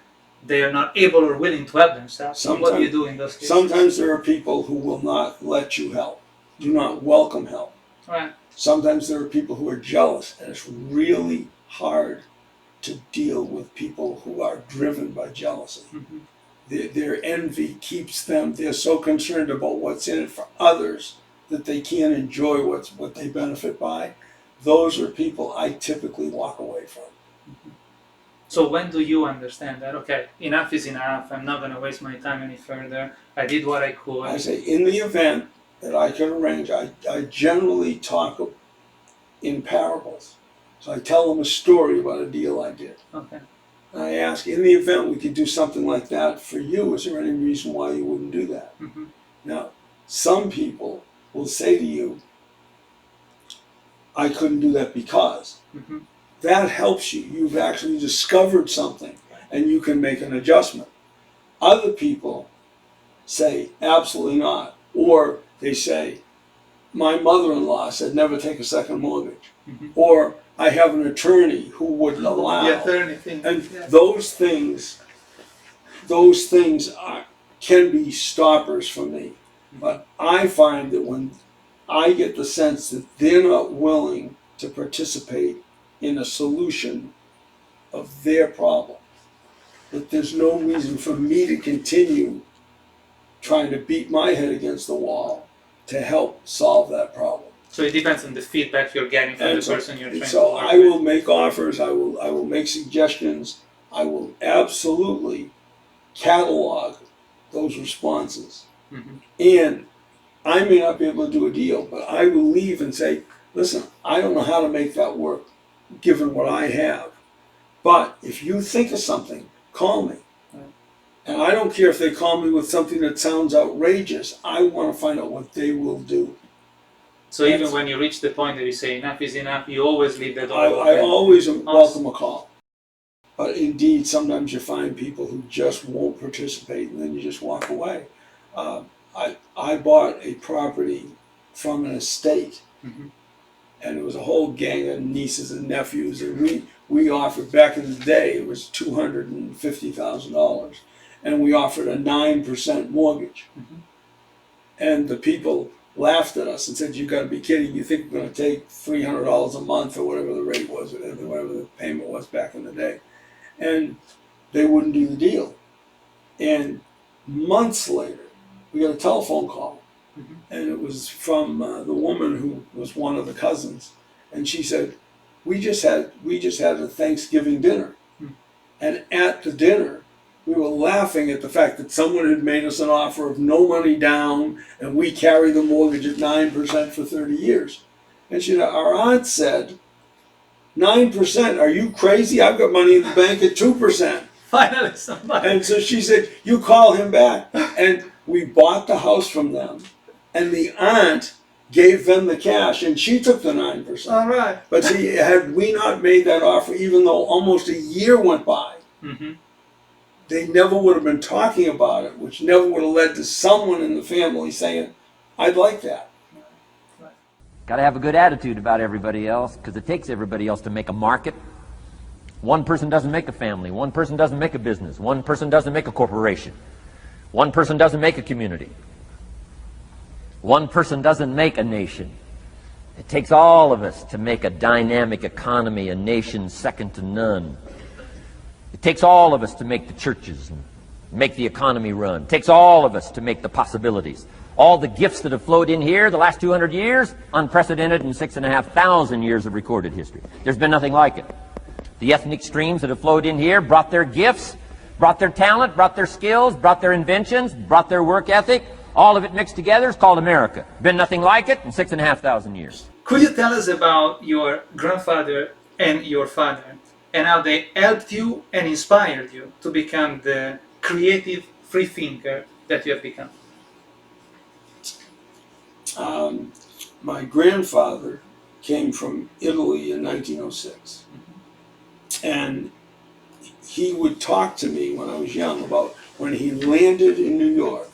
they are not able or willing to help themselves. So what do you do in those cases? Sometimes there are people who will not let you help, do not welcome help. Right. Sometimes there are people who are jealous, and it's really hard to deal with people who are driven by jealousy. Their envy keeps them, they're so concerned about what's in it for others that they can't enjoy what they benefit by. Those are people I typically walk away from. So when do you understand that, okay, enough is enough, I'm not going to waste my time any further, I did what I could? I say, in the event that I can arrange, I generally talk in parables. So I tell them a story about a deal I did. Okay. And I ask, in the event we could do something like that for you, is there any reason why you wouldn't do that? Now, some people will say to you, I couldn't do that because. That helps you. You've actually discovered something and you can make an adjustment. Other people say, absolutely not. Or they say, my mother-in-law said never take a second mortgage. Or I have an attorney who wouldn't allow. The attorney thing. And Yeah. those things can be stoppers for me. But I find that when I get the sense that they're not willing to participate in a solution of their problem, that there's no reason for me to continue trying to beat my head against the wall to help solve that problem. So it depends on the feedback you're getting from And the so, person you're trying to so work I with. will make offers, I will make suggestions, I will absolutely catalog those responses. And I may not be able to do a deal, but I will leave and say, listen, I don't know how to make that work given what I have. But if you think of something, call me. And I don't care if they call me with something that sounds outrageous. I want to find out what they will do. So even when you reach the point that you say enough is enough, you always leave the door I open. always welcome a call. But indeed, sometimes you find people who just won't participate and then you just walk away. I bought a property from an estate. And it was a whole gang of nieces and nephews, and we offered, back in the day, it was $250,000, and we offered a 9% mortgage. And the people laughed at us and said, "You got to be kidding! You think we're going to take $300 a month or whatever the rate was, or whatever the payment was back in the day?" And they wouldn't do the deal. And months later, we got a telephone call. And it was from the woman who was one of the cousins, and she said, "We just had a Thanksgiving dinner, and at the dinner, we were laughing at the fact that someone had made us an offer of no money down, and we carry the mortgage at 9% for 30 years." And she said, "Our aunt said, 9%? Are you crazy? I've got money in the bank at 2%." Finally, somebody. And so she said, "You call him back," and we bought the house from them. And the aunt gave them the cash, and she took the 9%. All right. But see, had we not made that offer, even though almost a year went by, they never would have been talking about it, which never would have led to someone in the family saying, "I'd like that." Got to have a good attitude about everybody else, because it takes everybody else to make a market. One person doesn't make a family. One person doesn't make a business. One person doesn't make a corporation. One person doesn't make a community. One person doesn't make a nation. It takes all of us to make a dynamic economy, a nation second to none. It takes all of us to make the churches and make the economy run. It takes all of us to make the possibilities. All the gifts that have flowed in here the last 200 years, unprecedented in 6,500 years of recorded history. There's been nothing like it. The ethnic streams that have flowed in here brought their gifts, brought their talent, brought their skills, brought their inventions, brought their work ethic. All of it mixed together is called America. Been nothing like it in 6,500 years. Could you tell us about your grandfather and your father and how they helped you and inspired you to become the creative free thinker that you have become? My grandfather came from Italy in 1906. And he would talk to me when I was young about when he landed in New York.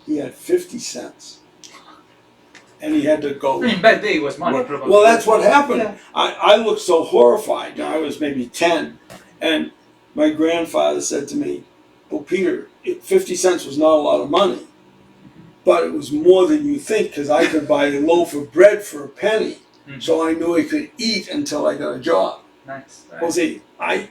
He had 50 cents. And he had to go. I mean, back then it was money, probably. Well, that's what happened. Yeah. I looked so horrified. I was maybe 10. And my grandfather said to me, "Well, Peter, 50 cents was not a lot of money. But it was more than you think, because I could buy a loaf of bread for a penny. So I knew I could eat until I got a job." Nice. Right. Well, see, I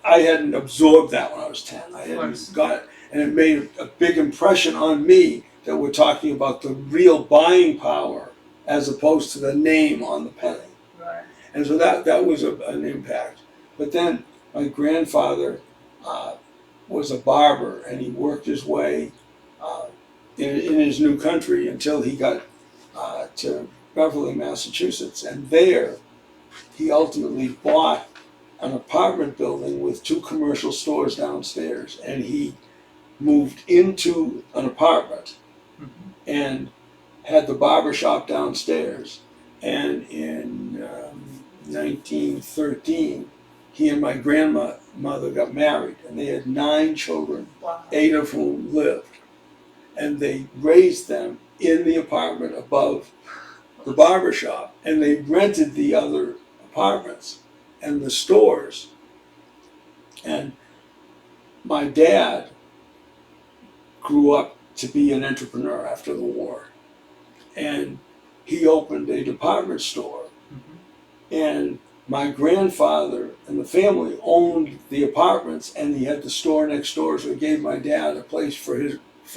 hadn't absorbed that when I was 10. I hadn't got it. And it made a big impression on me that we're talking about the real buying power as opposed to the name on the penny. Right. And so that was an impact. But then my grandfather was a barber, and he worked his way in his new country until he got to Beverly, Massachusetts. And there he ultimately bought an apartment building with 2 commercial stores downstairs, and he moved into an apartment and had the barber shop downstairs. And in 1913, he and my grandmother got married, and they had 9 children, Wow. 8 of whom lived. and they raised them in the apartment above the barber shop, and they rented the other apartments and the stores. And my dad grew up to be an entrepreneur after the war, and he opened a department store. And my grandfather and the family owned the apartments, and he had the store next door, so he gave my dad a place for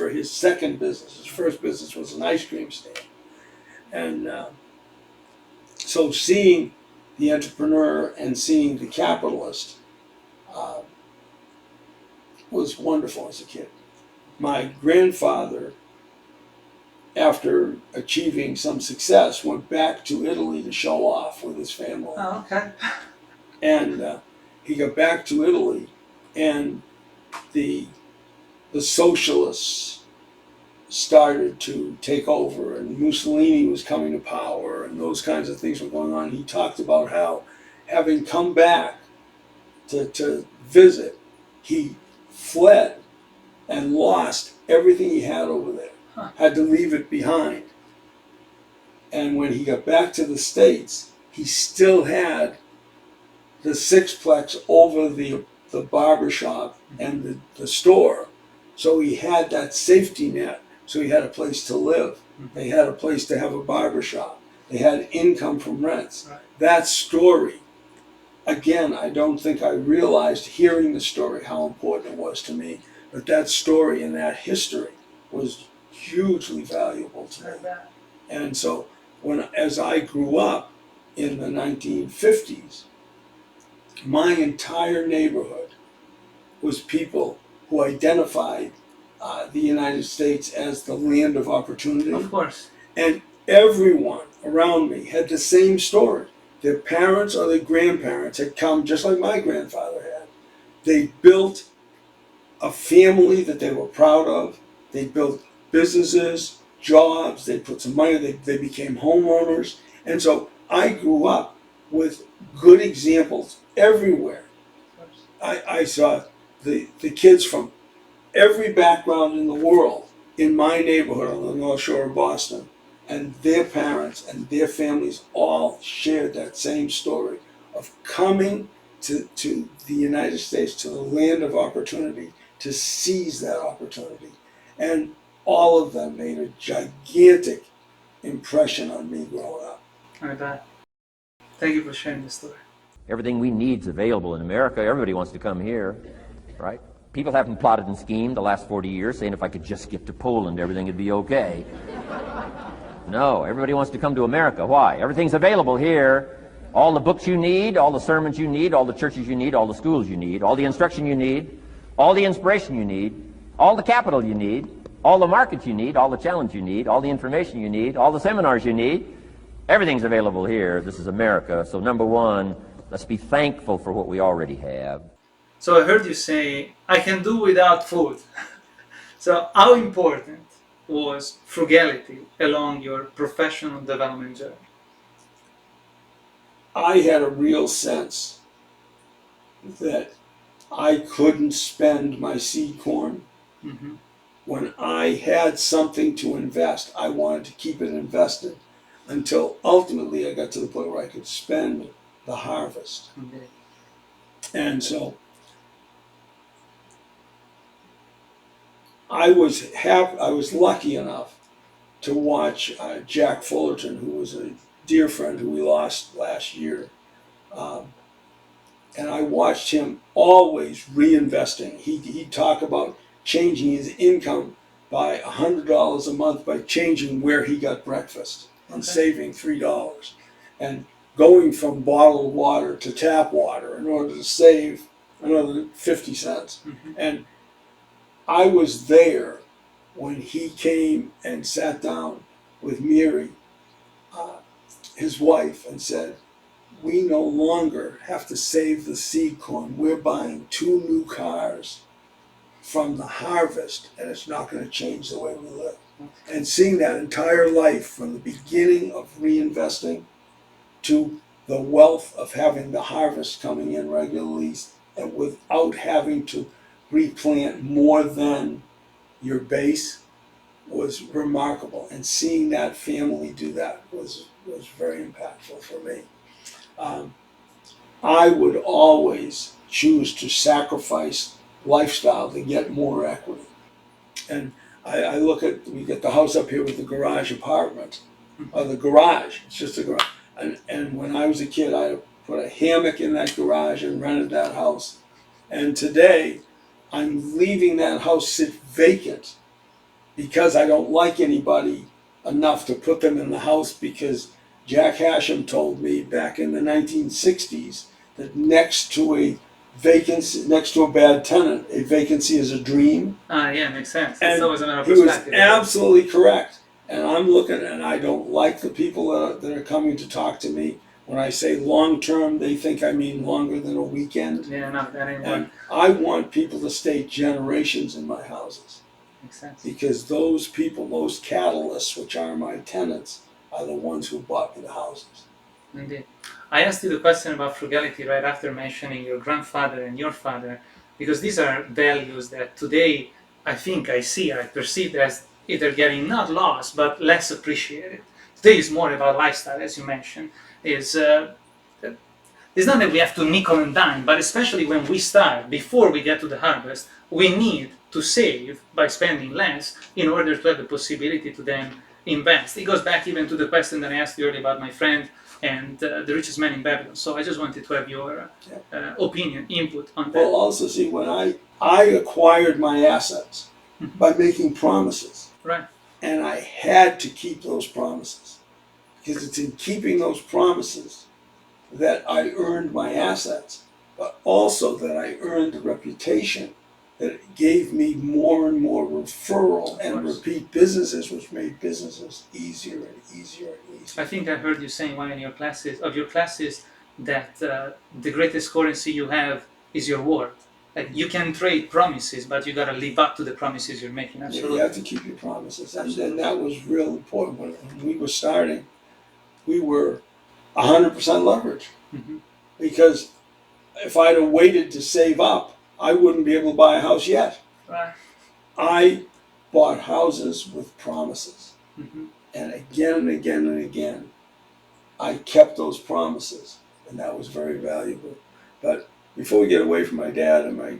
his second business. His first business was an ice cream stand. And so seeing the entrepreneur and seeing the capitalist was wonderful as a kid. My grandfather, after achieving some success, went back to Italy to show off with his family. Oh, okay. And he got back to Italy, and the socialists started to take over, and Mussolini was coming to power, and those kinds of things were going on. He talked about how, having come back to visit, he fled and lost everything he had over there, had to leave it behind. And when he got back to the States, he still had the sixplex over the barber shop and the store. So he had that safety net. So he had a place to live. They had a place to have a barber shop. They had income from rents. Right. That story, again, I don't think I realized hearing the story how important it was to me. But that story and that history was hugely valuable to me. And so as I grew up in the 1950s, my entire neighborhood was people who identified the United States as the land of opportunity. Of course. And everyone around me had the same story. Their parents or their grandparents had come just like my grandfather had. They built a family that they were proud of. They built businesses, jobs, they put some money, they became homeowners. And so I grew up with good examples everywhere. I saw the kids from every background in the world in my neighborhood on the North Shore of Boston, and their parents and their families all shared that same story of coming to the United States, to the land of opportunity, to seize that opportunity. And all of them made a gigantic impression on me growing up. I bet. Thank you for sharing this story. Everything we need is available in America. Everybody wants to come here, right? People haven't plotted and schemed the last 40 years saying if I could just get to Poland, everything would be okay. No, everybody wants to come to America. Why? Everything's available here. All the books you need, all the sermons you need, all the churches you need, all the schools you need, all the instruction you need, all the inspiration you need, all the capital you need, all the markets you need, all the challenge you need, all the information you need, all the seminars you need. Everything's available here. This is America. So number one, let's be thankful for what we already have. So I heard you say, I can do without food. So how important was frugality along your professional development journey? I had a real sense that I couldn't spend my seed corn. Mm-hmm. When I had something to invest, I wanted to keep it invested until ultimately I got to the point where I could spend the harvest. Okay. And so I was lucky enough to watch Jack Fullerton, who was a dear friend who we lost last year. And I watched him always reinvesting. He'd talk about changing his income by $100 a month by changing where he got breakfast and saving $3. And going from bottled water to tap water in order to save another 50 cents. Mm-hmm. And I was there when he came and sat down with Miri, his wife, and said, we no longer have to save the seed corn. We're buying 2 new cars from the harvest, and it's not going to change the way we live. And seeing that entire life from the beginning of reinvesting to the wealth of having the harvest coming in regularly and without having to replant more than your base, was remarkable, and seeing that family do that was very impactful for me. I would always choose to sacrifice lifestyle to get more equity. And I look at, we get the house up here with the garage apartment, or the garage, it's just a garage. And when I was a kid, I put a hammock in that garage and rented that house. And today, I'm leaving that house sit vacant because I don't like anybody enough to put them in the house, because Jack Hashem told me back in the 1960s that next to a vacancy, next to a bad tenant, a vacancy is a dream. Yeah, makes sense. And It's always a matter of he was perspective. absolutely correct. And I'm looking, and I don't like the people that are coming to talk to me. When I say long term, they think I mean longer than a weekend. Yeah, no, that ain't And one. I want people to stay generations in my houses, Makes sense. because those people, those catalysts, which are my tenants, are the ones who bought me the houses. Indeed. I asked you the question about frugality right after mentioning your grandfather and your father, because these are values that today I perceive as either getting not lost but less appreciated. Today is more about lifestyle, as you mentioned. It's not that we have to nickel and dime, but especially when we start, before we get to the harvest, we need to save by spending less in order to have the possibility to then invest. It goes back even to the question that I asked you earlier about my friend and the richest man in Babylon. So I just wanted to have your opinion, input on that. Well, also see, when I acquired my assets by making promises, Right. and I had to keep those promises, because it's in keeping those promises that I earned my assets, but also that I earned the reputation that gave me more and more referral and repeat businesses, which made businesses easier and easier and easier. I think I heard you saying one of your classes that the greatest currency you have is your word. Like, you can trade promises, but you gotta live up to the promises you're making. Yeah, Absolutely. you have to keep your promises, and then that was real important. When we were starting, we were 100% leverage, because if I'd have waited to save up, I wouldn't be able to buy a house yet. Right. I bought houses with promises, Mm-hmm. and again and again and again, I kept those promises, and that was very valuable. But before we get away from my dad and my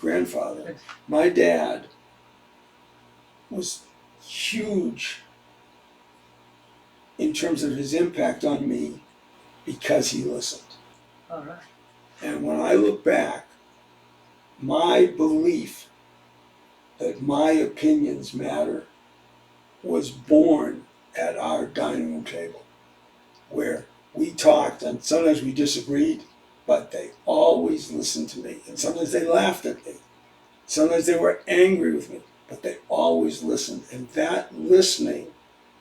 grandfather, my dad was huge in terms of his impact on me, because he listened. All right. And when I look back, my belief that my opinions matter was born at our dining room table, where we talked, and sometimes we disagreed, but they always listened to me. And sometimes they laughed at me. Sometimes they were angry with me, but they always listened. And that listening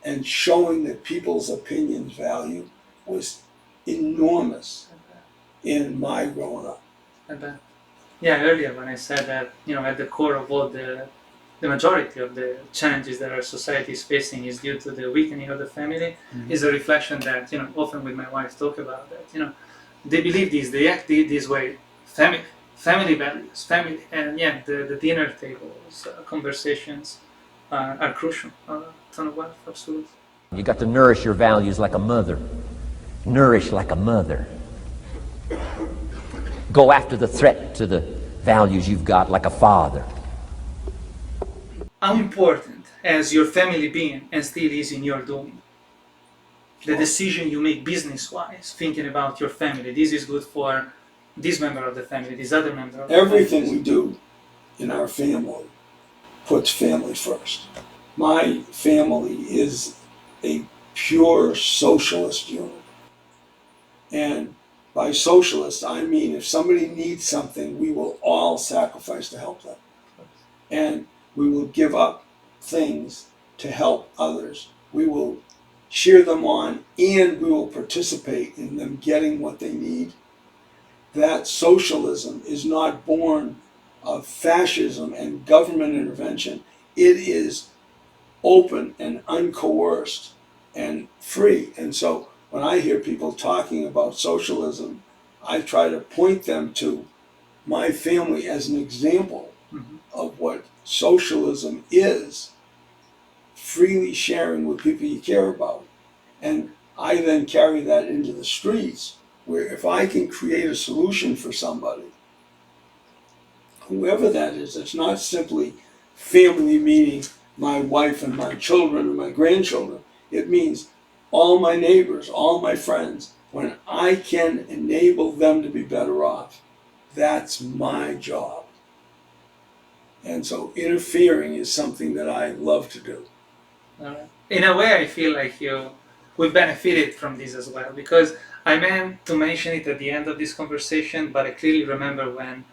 and showing that people's opinions value was enormous in my growing up. I bet. Yeah, earlier when I said that, at the core of all the majority of the challenges that our society is facing is due to the weakening of the family, is a reflection that, often with my wife talk about that, they believe this, they act this way, family values, family, and the dinner tables, conversations are crucial. Ton of wealth, absolutely. You got to nourish your values like a mother. Nourish like a mother. Go after the threat to the values you've got like a father. How important has your family been and still is in your doing? The decision you make business-wise, thinking about your family. This is good for this member of the family, this other member of the family. Everything we do in our family puts family first. My family is a pure socialist unit. And by socialist, I mean if somebody needs something, we will all sacrifice to help them. And we will give up things to help others. We will cheer them on, and we will participate in them getting what they need. That socialism is not born of fascism and government intervention. It is open and uncoerced and free. And so when I hear people talking about socialism, I try to point them to my family as an example of what socialism is. freely sharing with people you care about. And I then carry that into the streets, where if I can create a solution for somebody, whoever that is, it's not simply family meaning my wife and my children and my grandchildren. It means all my neighbors, all my friends. When I can enable them to be better off, that's my job. And so interfering is something that I love to do. In a way, I feel like we benefited from this as well, because I meant to mention it at the end of this conversation, but I clearly remember when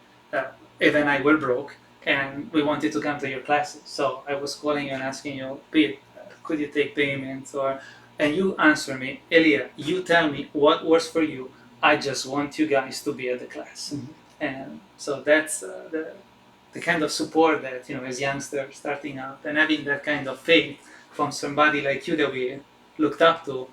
Eva and I were broke and we wanted to come to your classes. So I was calling you and asking you, Pete, could you take payments? And you answer me, Elia, you tell me what works for you. I just want you guys to be at the class. Mm-hmm. And so that's the kind of support that, as youngsters starting out and having that kind of faith from somebody like you that we looked up to,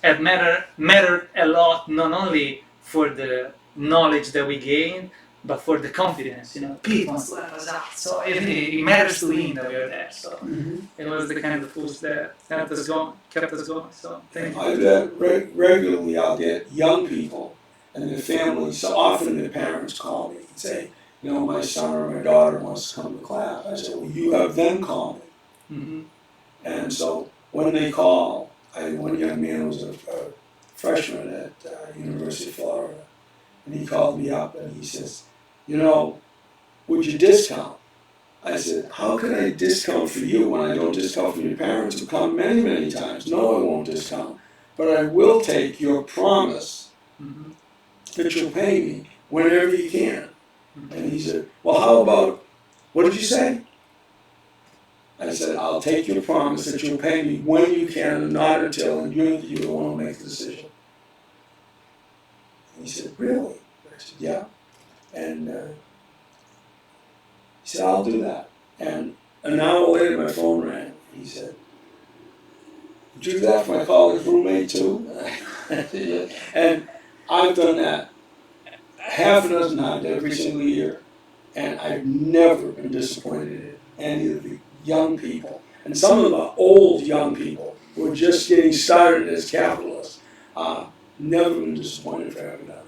it mattered a lot, not only for the knowledge that we gained, but for the confidence. Pete wants to help us out, so it matters to him that we are there. So it was the kind of push that kept us going. So thank you. I bet regularly I'll get young people and their families. So often their parents call me and say, my son or my daughter wants to come to class. I said, well, you have them call me. Mm-hmm. And so when they call, one young man was a freshman at University of Florida, and he called me up and he says, would you discount? I said, how can I discount for you when I don't discount for your parents who come many, many times? No, I won't discount. But I will take your promise that you'll pay me whenever you can. And he said, well, how about, what did you say? I said, I'll take your promise that you'll pay me when you can and not until, and you're the one who makes the decision. And he said, really? I said, yeah. And he said, I'll do that. And an hour later, my phone rang. He said, would you do that for my college roommate too? And I've done that half a dozen times every single year. And I've never been disappointed in any of the young people. And some of them are old young people who are just getting started as capitalists. Never been disappointed for having done it.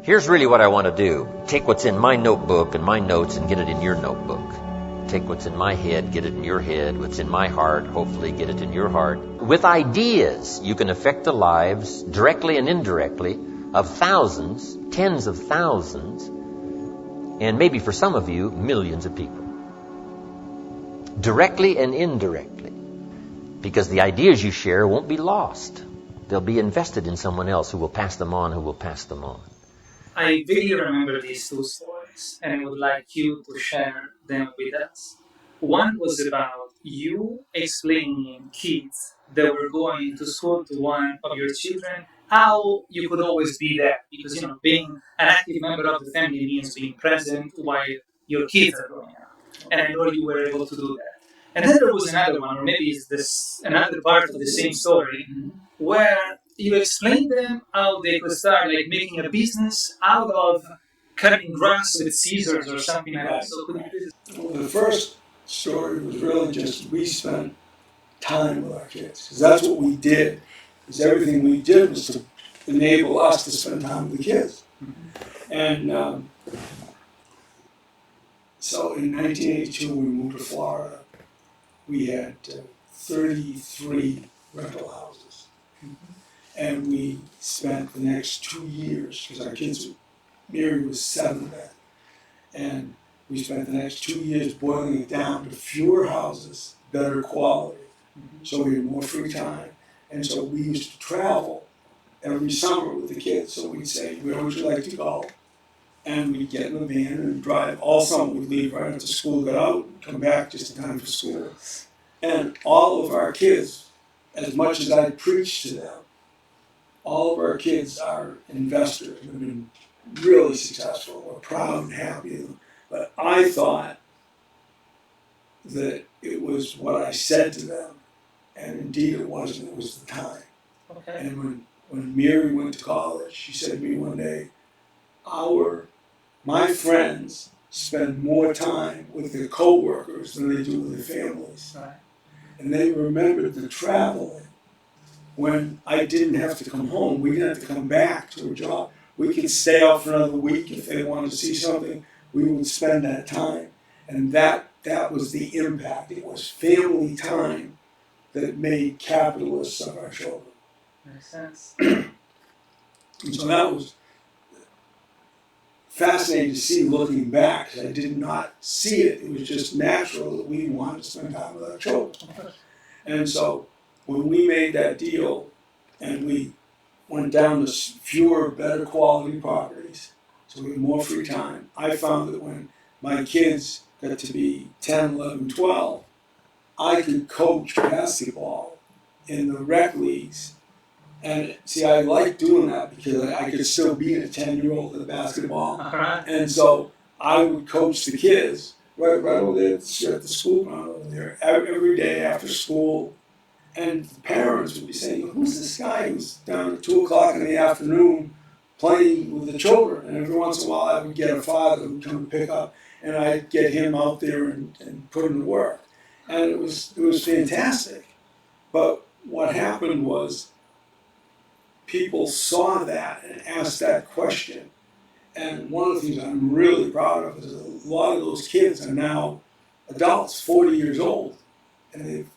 Here's really what I want to do. Take what's in my notebook and my notes and get it in your notebook. Take what's in my head, get it in your head. What's in my heart, hopefully get it in your heart. With ideas, you can affect the lives, directly and indirectly, of thousands, tens of thousands, and maybe for some of you, millions of people. Directly and indirectly. Because the ideas you share won't be lost. They'll be invested in someone else who will pass them on, who will pass them on. I vividly remember these two stories, and I would like you to share them with us. One was about you explaining kids that were going to school to one of your children how you could always be there, because being an active member of the family means being present while your kids are growing up, and I know you were able to do that. And then there was another one, or maybe it's another part of the same story, where you explained them how they could start making a business out of cutting grass with scissors or something like that. So could you please? Well, the first story was really just we spent time with our kids, because that's what we did. Because everything we did was to enable us to spend time with the kids. And so in 1982, we moved to Florida. We had 33 rental houses. And we spent the next 2 years, because our kids, Mary was 7 then, and we spent the next 2 years boiling it down to fewer houses, better quality. So we had more free time. And so we used to travel every summer with the kids. So we'd say, where would you like to go? And we'd get in the van and drive. All summer we'd leave right after school, get out, come back just in time for school. And all of our kids, as much as I preach to them, all of our kids are investors and have been really successful. We're proud and happy of them. But I thought that it was what I said to them, and indeed it wasn't. It was the time. Okay. And when Mary went to college, she said to me one day, my friends spend more time with their coworkers than they do with their families. Right. And they remembered the traveling when I didn't have to come home. We didn't have to come back to a job. We could stay out for another week if they wanted to see something. We would spend that time. And that was the impact. It was family time that made capitalists of our children. Makes sense. And so that was fascinating to see looking back, because I did not see it. It was just natural that we wanted to spend time with our children. And so when we made that deal and we went down to fewer, better quality properties, so we had more free time, I found that when my kids got to be 10, 11, 12, I could coach basketball in the rec leagues. And see, I like doing that because I could still beat a 10-year-old at basketball. And so I would coach the kids right over there at the school ground over there every day after school. And the parents would be saying, who's this guy who's down at 2 o'clock in the afternoon playing with the children? And every once in a while I would get a father who would come and pick up, and I'd get him out there and put him to work. And it was fantastic. But what happened was, people saw that and asked that question. And one of the things I'm really proud of is a lot of those kids are now adults, 40 years old, and they've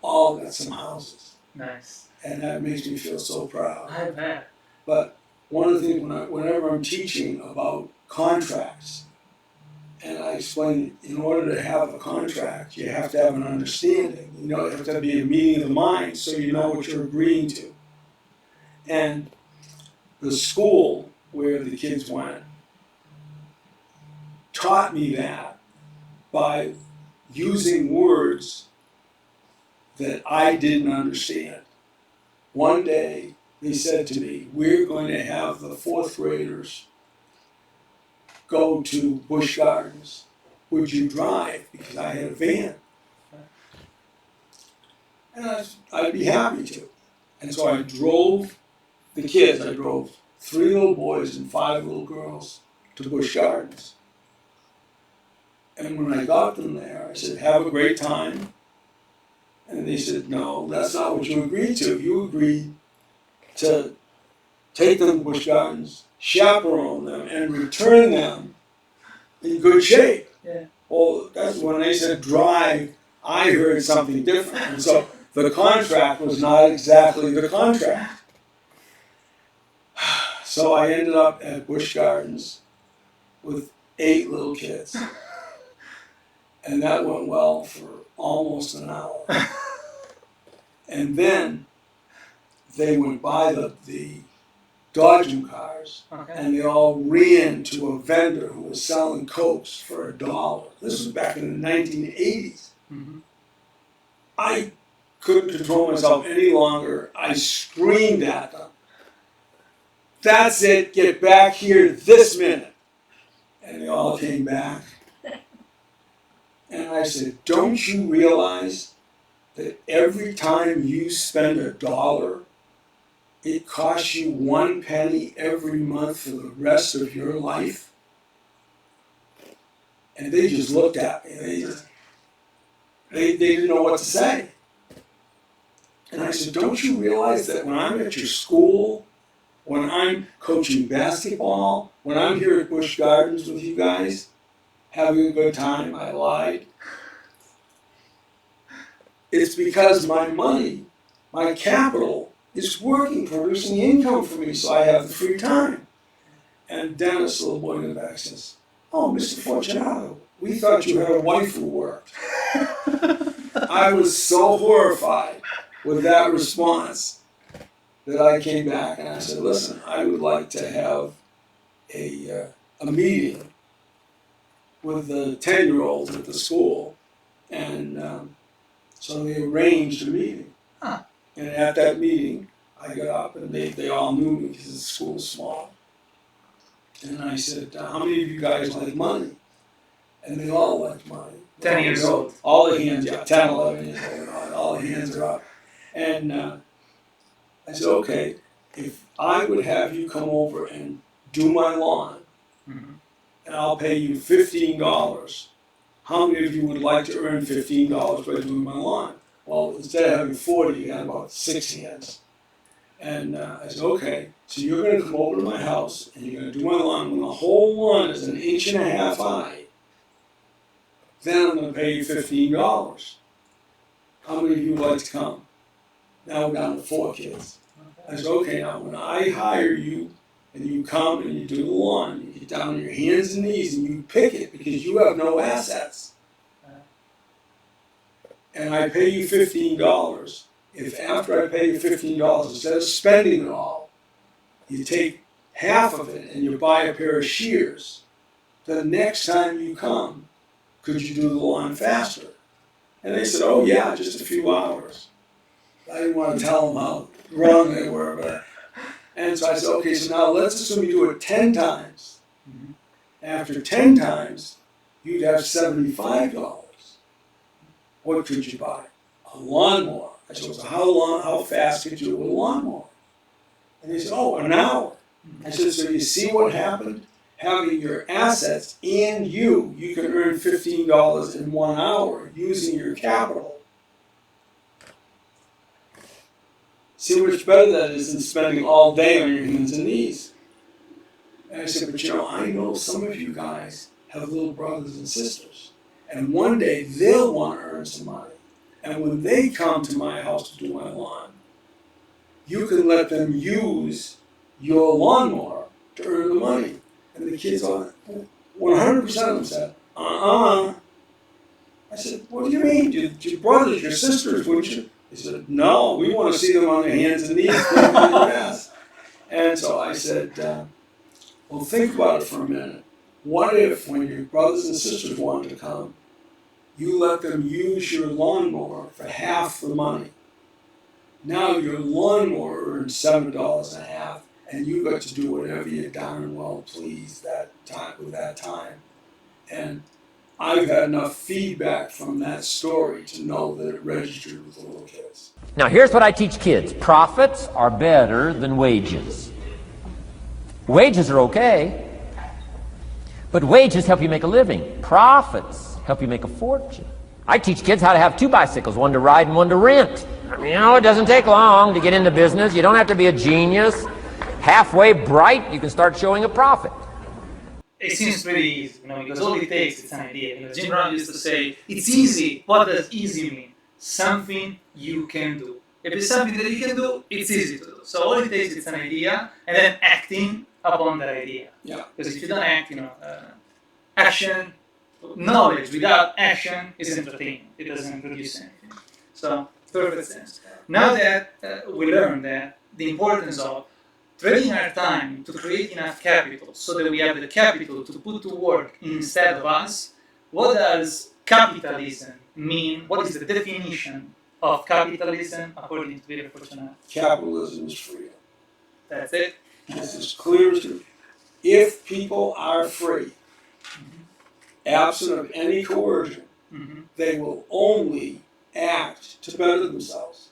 all got some houses. Nice. And that makes me feel so proud. I bet. But one of the things, whenever I'm teaching about contracts, and I explain, in order to have a contract, you have to have an understanding. You know, it has to be a meeting of the mind so you know what you're agreeing to. And the school where the kids went taught me that by using words that I didn't understand. One day they said to me, we're going to have the 4th graders go to Busch Gardens. Would you drive? Because I had a van. And I'd be happy to. And so I drove the kids. I drove 3 little boys and 5 little girls to Busch Gardens. And when I got them there, I said, have a great time. And they said, no, that's not what you agreed to. You agreed to take them to Busch Gardens, chaperone them, and return them in good shape. Yeah. Well, that's when they said drive, I heard something different. And so the contract was not exactly the contract. So I ended up at Busch Gardens with 8 little kids. And that went well for almost an hour. And then they went by the Dodgem cars, Okay. and they all ran to a vendor who was selling Cokes for $1. This was back in the 1980s. Mm-hmm. I couldn't control myself any longer. I screamed at them. That's it, get back here this minute. And they all came back. And I said, don't you realize that every time you spend $1, it costs you 1 penny every month for the rest of your life? And they just looked at me. They didn't know what to say. And I said, don't you realize that when I'm at your school, when I'm coaching basketball, when I'm here at Busch Gardens with you guys, having a good time, I lied. It's because my money, my capital, is working, producing income for me, so I have the free time. And Dennis, little boy in the back, says, oh, Mr. Fortunato, we thought you had a wife who worked. I was so horrified with that response that I came back and I said, listen, I would like to have a meeting with the 10-year-olds at the school. And so they arranged a meeting. Huh. And at that meeting, I got up and they all knew me because the school was small. And I said, how many of you guys like money? And they all liked money. 10 years old. All the hands, yeah, 10, 11 years old, all the hands are up. And I said, okay, if I would have you come over and do my lawn, Mm-hmm. and I'll pay you $15, how many of you would like to earn $15 by doing my lawn? Well, instead of having 40, you got about 6 hands. And I said, okay, so you're going to come over to my house and you're going to do my lawn. When the whole lawn is 1.5 inches high, then I'm going to pay you $15. How many of you would like to come? Now we're down to 4 kids. I said, okay, now when I hire you and you come and you do the lawn, you get down on your hands and knees and you pick it because you have no assets. And I pay you $15. If after I pay you $15, instead of spending it all, you take half of it and you buy a pair of shears, the next time you come, could you do the lawn faster? And they said, oh yeah, just a few hours. I didn't want to tell them how wrong they were, but and so I said, okay, so now let's assume you do it 10 times. After 10 times, you'd have $75. What could you buy? A lawnmower. I said, so how fast could you do a lawnmower? And they said, oh, an hour. I said, so you see what happened? Having your assets and you can earn $15 in 1 hour using your capital. See how much better that is than spending all day on your hands and knees. And I said, but I know some of you guys have little brothers and sisters. And one day they'll want to earn some money. And when they come to my house to do my lawn, you can let them use your lawnmower to earn the money. And the kids, 100% of them said, I said, what do you mean? Your brothers, your sisters, wouldn't you? They said, no, we want to see them on their hands and knees playing in the grass. And so I said, well, think about it for a minute. What if when your brothers and sisters wanted to come, you let them use your lawnmower for half the money? Now your lawnmower earns $7.50, and you got to do whatever you darn well please that time with that time. And I've had enough feedback from that story to know that it registered with the little kids. Now here's what I teach kids. Profits are better than wages. Wages are okay, but wages help you make a living. Profits help you make a fortune. I teach kids how to have 2 bicycles, one to ride and one to rent. It doesn't take long to get into business. You don't have to be a genius. Halfway bright, you can start showing a profit. It seems pretty easy, because all it takes is an idea. Jim Brown used to say, it's easy. What does easy mean? Something you can do. If it's something that you can do, it's easy to do. So all it takes is an idea, and then acting upon that idea. Yeah. Because if you don't act, action, knowledge without action is entertainment. It doesn't produce anything. So, perfect sense. Now that we learned that the importance of trading our time to create enough capital so that we have the capital to put to work instead of us, what does capitalism mean? What is the definition of capitalism according to Fortunato? Capitalism is freedom. That's it. It's as clear as true. If people are free, absent of any coercion, they will only act to better themselves.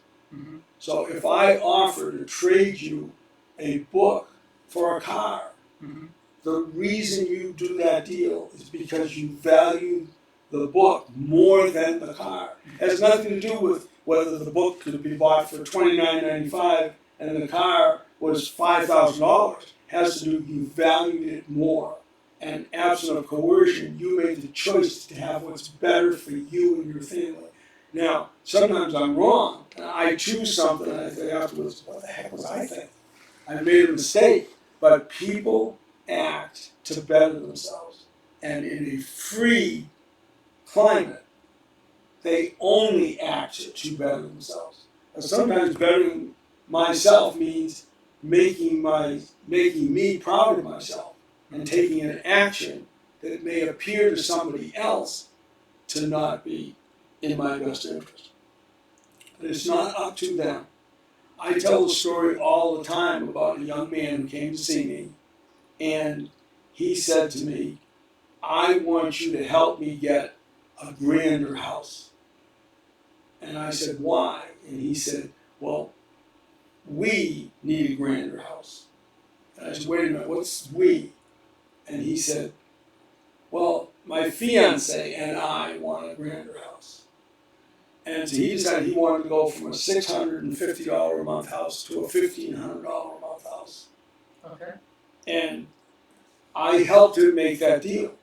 So if I offer to trade you a book for a car, the reason you do that deal is because you value the book more than the car. It has nothing to do with whether the book could be bought for $29.95 and the car was $5,000. It has to do with you valued it more. And absent of coercion, you made the choice to have what's better for you and your family. Now, sometimes I'm wrong, and I choose something, and I think afterwards, what the heck was I thinking? I made a mistake, but people act to better themselves. And in a free climate, they only act to better themselves. And sometimes bettering myself means making me proud of myself and taking an action that may appear to somebody else to not be in my best interest. But it's not up to them. I tell the story all the time about a young man who came to see me, and he said to me, I want you to help me get a grander house. And I said, why? And he said, well, we need a grander house. And I said, wait a minute, what's we? And he said, well, my fiance and I want a grander house. And so he decided he wanted to go from a $650 a month house to a $1,500 a month house. Okay. And I helped him make that deal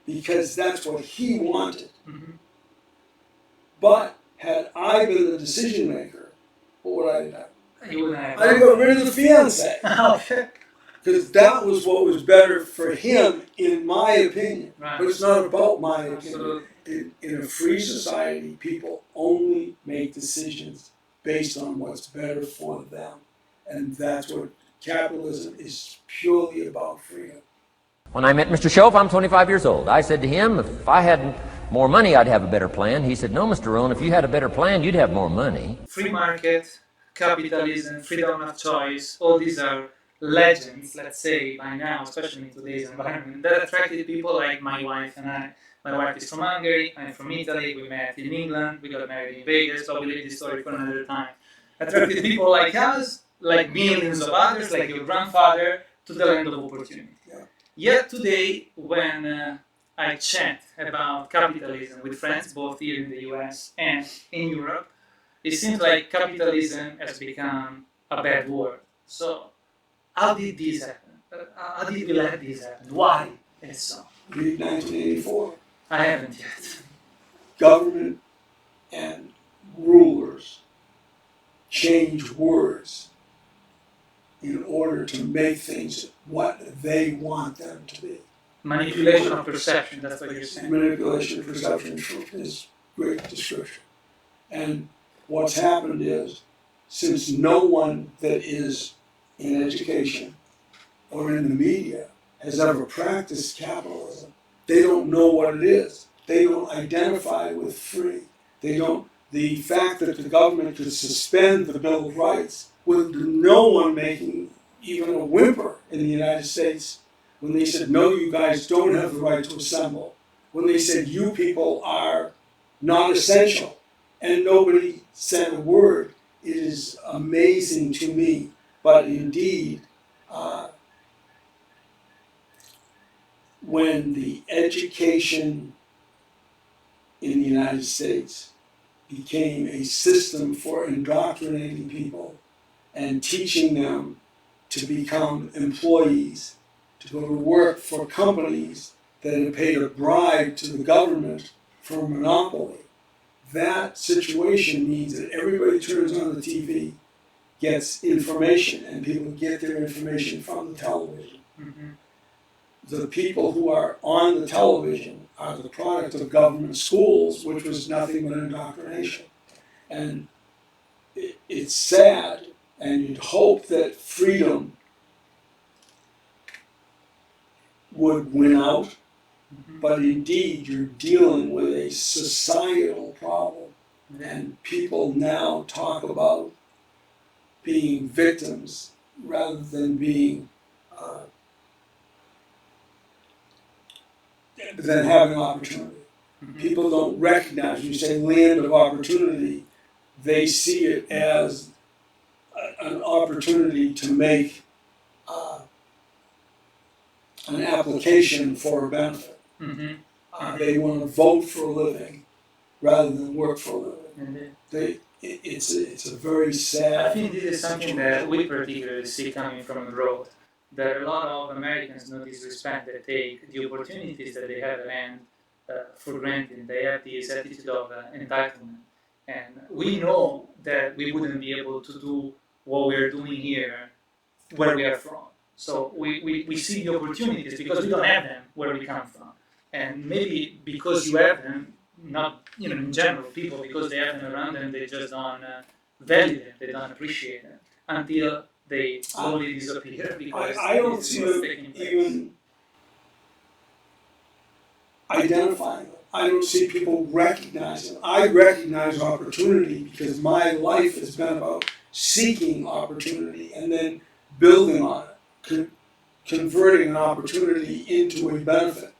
because that's what he wanted. Mm-hmm. But had I been the decision maker, what would I have done? You wouldn't have. I'd got rid of the fiance. Okay. Because that was what was better for him, in my opinion. Right. But it's not about my opinion. Absolutely. In a free society, people only make decisions based on what's better for them. And that's what capitalism is purely about, freedom. When I met Mr. Schoaf, I'm 25 years old. I said to him, if I had more money, I'd have a better plan. He said, no, Mr. Rohn, if you had a better plan, you'd have more money. Free market, capitalism, freedom of choice, all these are legends, let's say, by now, especially in today's environment, that attracted people like my wife and I. My wife is from Hungary, I'm from Italy, we met in England, we got married in Vegas, but we'll leave this story for another time. Attracted people like us, like millions of others, like your grandfather, to the land of opportunity. Yeah. Yet today, when I chat about capitalism with friends, both here in the US and in Europe, it seems like capitalism has become a bad word. So, how did this happen? How did we let this happen? Why it's so? Read 1984. I haven't yet. Government and rulers change words in order to make things what they want them to be. Manipulation of perception, that's what you're saying. Manipulation of perception is great description. And what's happened is, since no one that is in education or in the media has ever practiced capitalism, they don't know what it is. They don't identify with free. The fact that the government could suspend the Bill of Rights with no one making even a whimper in the United States, when they said, no, you guys don't have the right to assemble, when they said, you people are not essential, and nobody said a word, it is amazing to me. But indeed, when the education in the United States became a system for indoctrinating people and teaching them to become employees, to go to work for companies that had paid a bribe to the government for a monopoly, that situation means that everybody turns on the TV, gets information, and people get their information from the television. Mm-hmm. The people who are on the television are the product of government schools, which was nothing but indoctrination. And it's sad, and you'd hope that freedom would win out, but indeed you're dealing with a societal problem. And people now talk about being victims rather than being than having opportunity. People don't recognize, you say land of opportunity, they see it as an opportunity to make an application for a benefit. Mm-hmm. They want to vote for a living rather than work for a living. Indeed. It's a very I sad. think this is something that we particularly see coming from abroad. There are a lot of Americans no disrespect that take the opportunities that they have and for granted. They have this attitude of entitlement. And we know that we wouldn't be able to do what we're doing here where we are from. So we see the opportunities because we don't have them where we come from. And maybe because you have them, not in general, people, because they have them around them, they just don't value them, they don't appreciate them until they slowly disappear because I don't see them even identifying them. I don't see people recognizing them. I recognize opportunity because my life has been about seeking opportunity and then building on it, converting an opportunity into a benefit.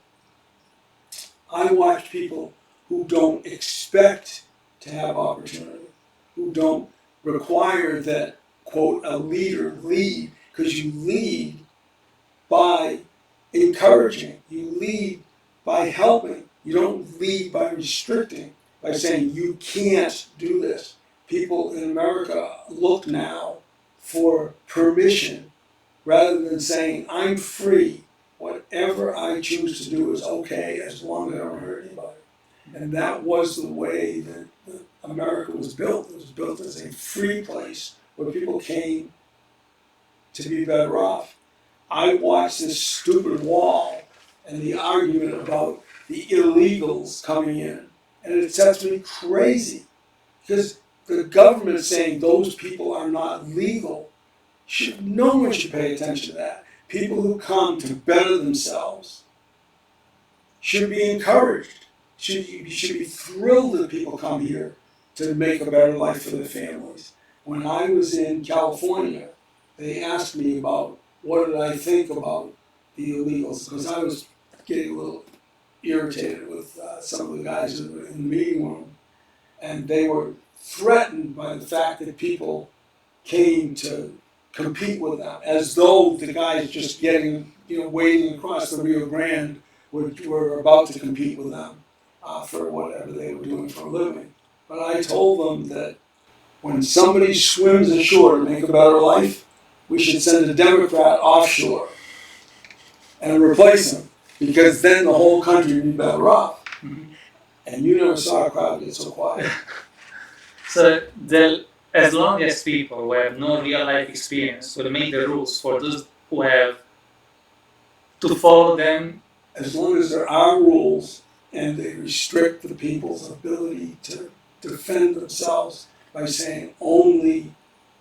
I watch people who don't expect to have opportunity, who don't require that, quote, a leader lead, because you lead by encouraging, you lead by helping, you don't lead by restricting. by saying you can't do this. People in America look now for permission rather than saying I'm free. Whatever I choose to do is okay as long as I don't hurt anybody. And that was the way that America was built. It was built as a free place where people came to be better off. I watched this stupid wall and the argument about the illegals coming in, and it sets me crazy because the government is saying those people are not legal. No one should pay attention to that. People who come to better themselves should be encouraged. You should be thrilled that people come here to make a better life for their families. When I was in California, they asked me about what did I think about the illegals, because I was getting a little irritated with some of the guys in the meeting room, and they were threatened by the fact that people came to compete with them, as though the guys just wading across the Rio Grande were about to compete with them for whatever they were doing for a living. But I told them that when somebody swims ashore to make a better life, we should send a Democrat offshore and replace him, because then the whole country would be better off. And you never saw a crowd get so quiet. So as long as people who have no real life experience will make the rules for those who have to follow them, As long as there are rules and they restrict the people's ability to defend themselves by saying only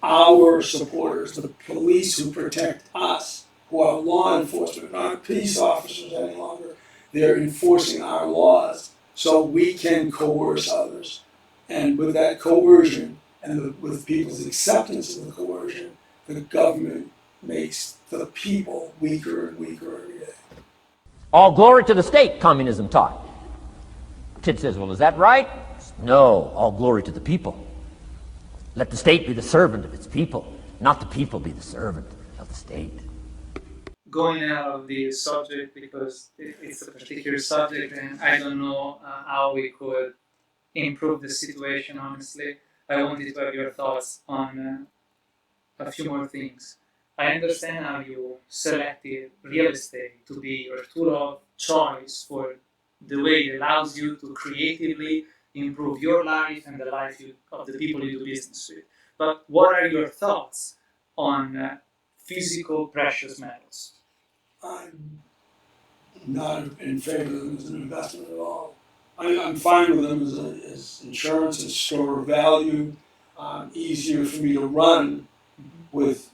our supporters, the police who protect us, who are law enforcement, not peace officers any longer, they're enforcing our laws so we can coerce others. And with that coercion and with people's acceptance of the coercion, the government makes the people weaker and weaker every day. All glory to the state, communism taught. Tid says, well, is that right? No, all glory to the people. Let the state be the servant of its people, not the people be the servant of the state. going out of the subject because it's a particular subject and I don't know how we could improve the situation, honestly. I wanted to have your thoughts on a few more things. I understand how you selected real estate to be your tool of choice for the way it allows you to creatively improve your life and the life of the people you do business with. But what are your thoughts on physical precious metals? I'm not in favor of them as an investment at all. I'm fine with them as insurance, as store of value. Easier for me to run with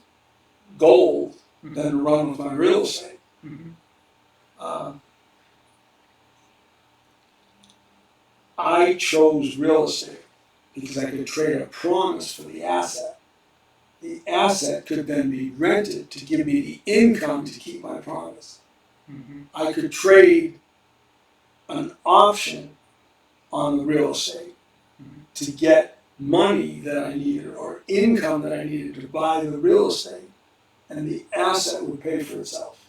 gold than to run with my real estate. I chose real estate because I could trade a promise for the asset. The asset could then be rented to give me the income to keep my promise. I could trade an option on the real estate to get money that I needed or income that I needed to buy the real estate, and the asset would pay for itself.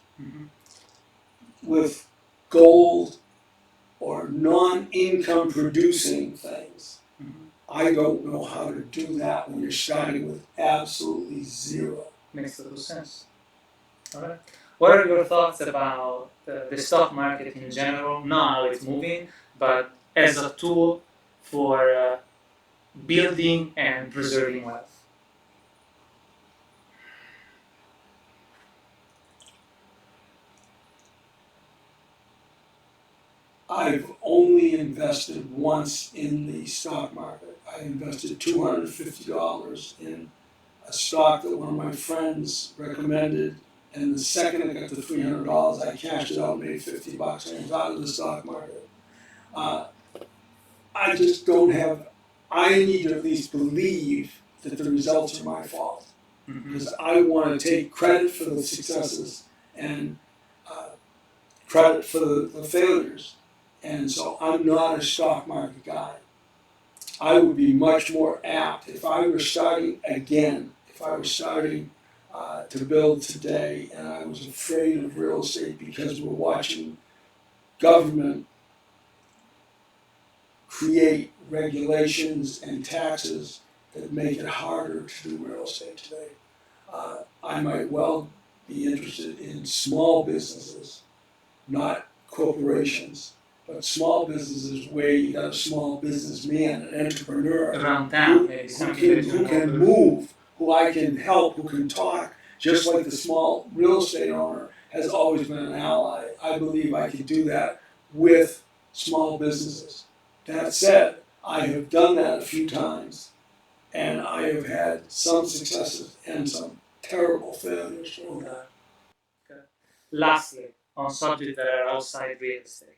With gold or non-income producing things, I don't know how to do that when you're starting with absolutely zero. Makes total sense. All right. What are your thoughts about the stock market in general, not how it's moving, but as a tool for building and preserving wealth? I've only invested once in the stock market. I invested $250 in a stock that one of my friends recommended, and the second I got to $300, I cashed it out, made $50, and was out of the stock market. I just don't have. I need to at least believe that the results are my fault, because I want to take credit for the successes and credit for the failures. And so I'm not a stock market guy. I would be much more apt if I were starting again, if I were starting to build today and I was afraid of real estate because we're watching government create regulations and taxes that make it harder to do real estate today. I might well be interested in small businesses, not corporations, but small businesses where you got a small businessman, an entrepreneur, Around town, maybe who can move, who I can help, who can talk, just like the small real estate owner has always been an ally. I believe I can do that with small businesses. That said, I have done that a few times, and I have had some successes and some terrible failures from that. Lastly, on subjects that are outside real estate.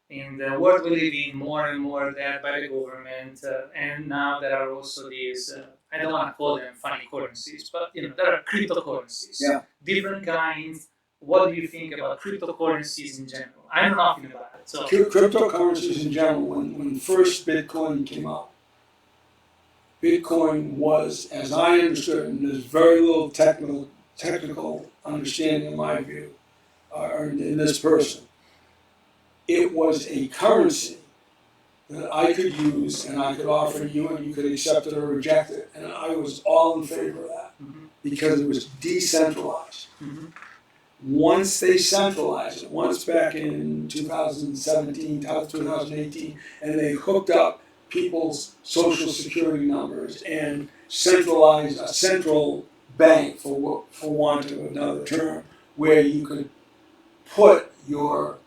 In the world we live in, more and more there by the government, and now there are also these, I don't want to call them funny currencies, but there are cryptocurrencies, Yeah. different kinds. What do you think about cryptocurrencies in general? I know nothing about it. So Cryptocurrencies in general, when first Bitcoin came out, Bitcoin was, as I understood, and there's very little technical understanding in my view, or in this person, it was a currency that I could use and I could offer you and you could accept it or reject it. And I was all in favor of that because it was decentralized. Once they centralized it, once back in 2017, 2018, and they hooked up people's social security numbers and centralized a central bank, for want of another term, where you could put your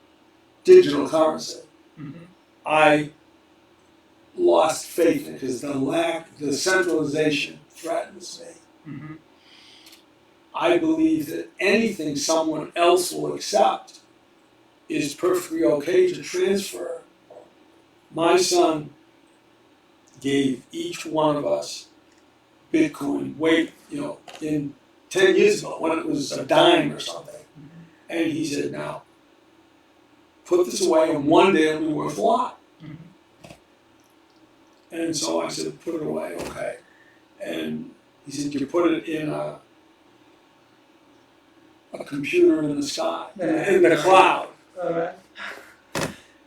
digital currency. I lost faith in it because the centralization threatens me. I believe that anything someone else will accept is perfectly okay to transfer. My son gave each one of us Bitcoin, in 10 years ago when it was a dime or something. And he said, now, put this away and one day it'll be worth a lot. And so I said, put it away, okay. And he said, you put it in a computer in the sky, in the cloud.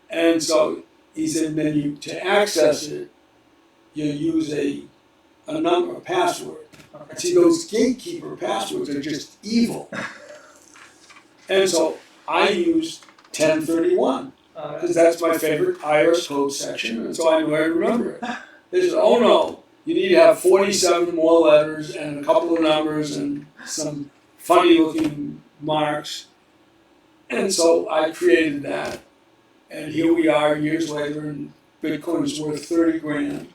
And so he said, then to access it, you use a number, a password. See, those gatekeeper passwords are just evil. And so I used 1031, because that's my favorite IRS code section, and so I knew I remember it. They said, oh no, you need to have 47 more letters and a couple of numbers and some funny looking marks. And so I created that. And here we are years later, and Bitcoin's worth 30 grand.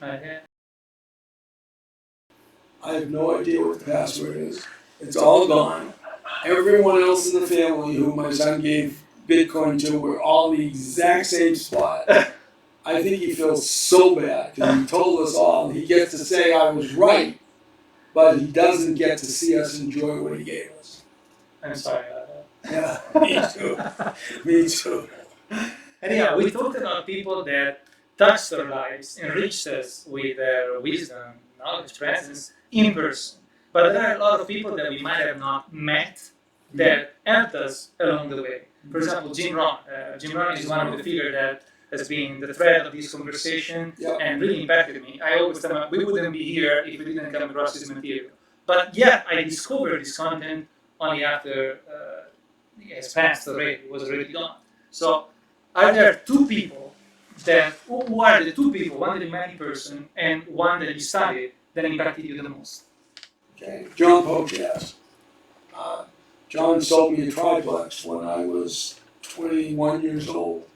I have no idea what the password is. It's all gone. Everyone else in the family who my son gave Bitcoin to were all in the exact same spot. I think he feels so bad because he told us all. He gets to say I was right, but he doesn't get to see us enjoy what he gave us. I'm sorry about that. Yeah, me too. Me too. Anyhow, we talked about people that touched our lives, enriched us with their wisdom, knowledge, presence in person. But there are a lot of people that we might have not met that helped us along the way. For example, Jim Rohn. Jim Rohn is one of the figures that has been the thread of this conversation and really impacted me. I always tell we wouldn't be here if we didn't come across this material. But yet, I discovered this content only after it has passed already, it was already gone. So, are there two people who are the two people, one that you met in person and one that you studied, that impacted you the most? Okay, John Poach, yes. John sold me a triplex when I was 21 years old.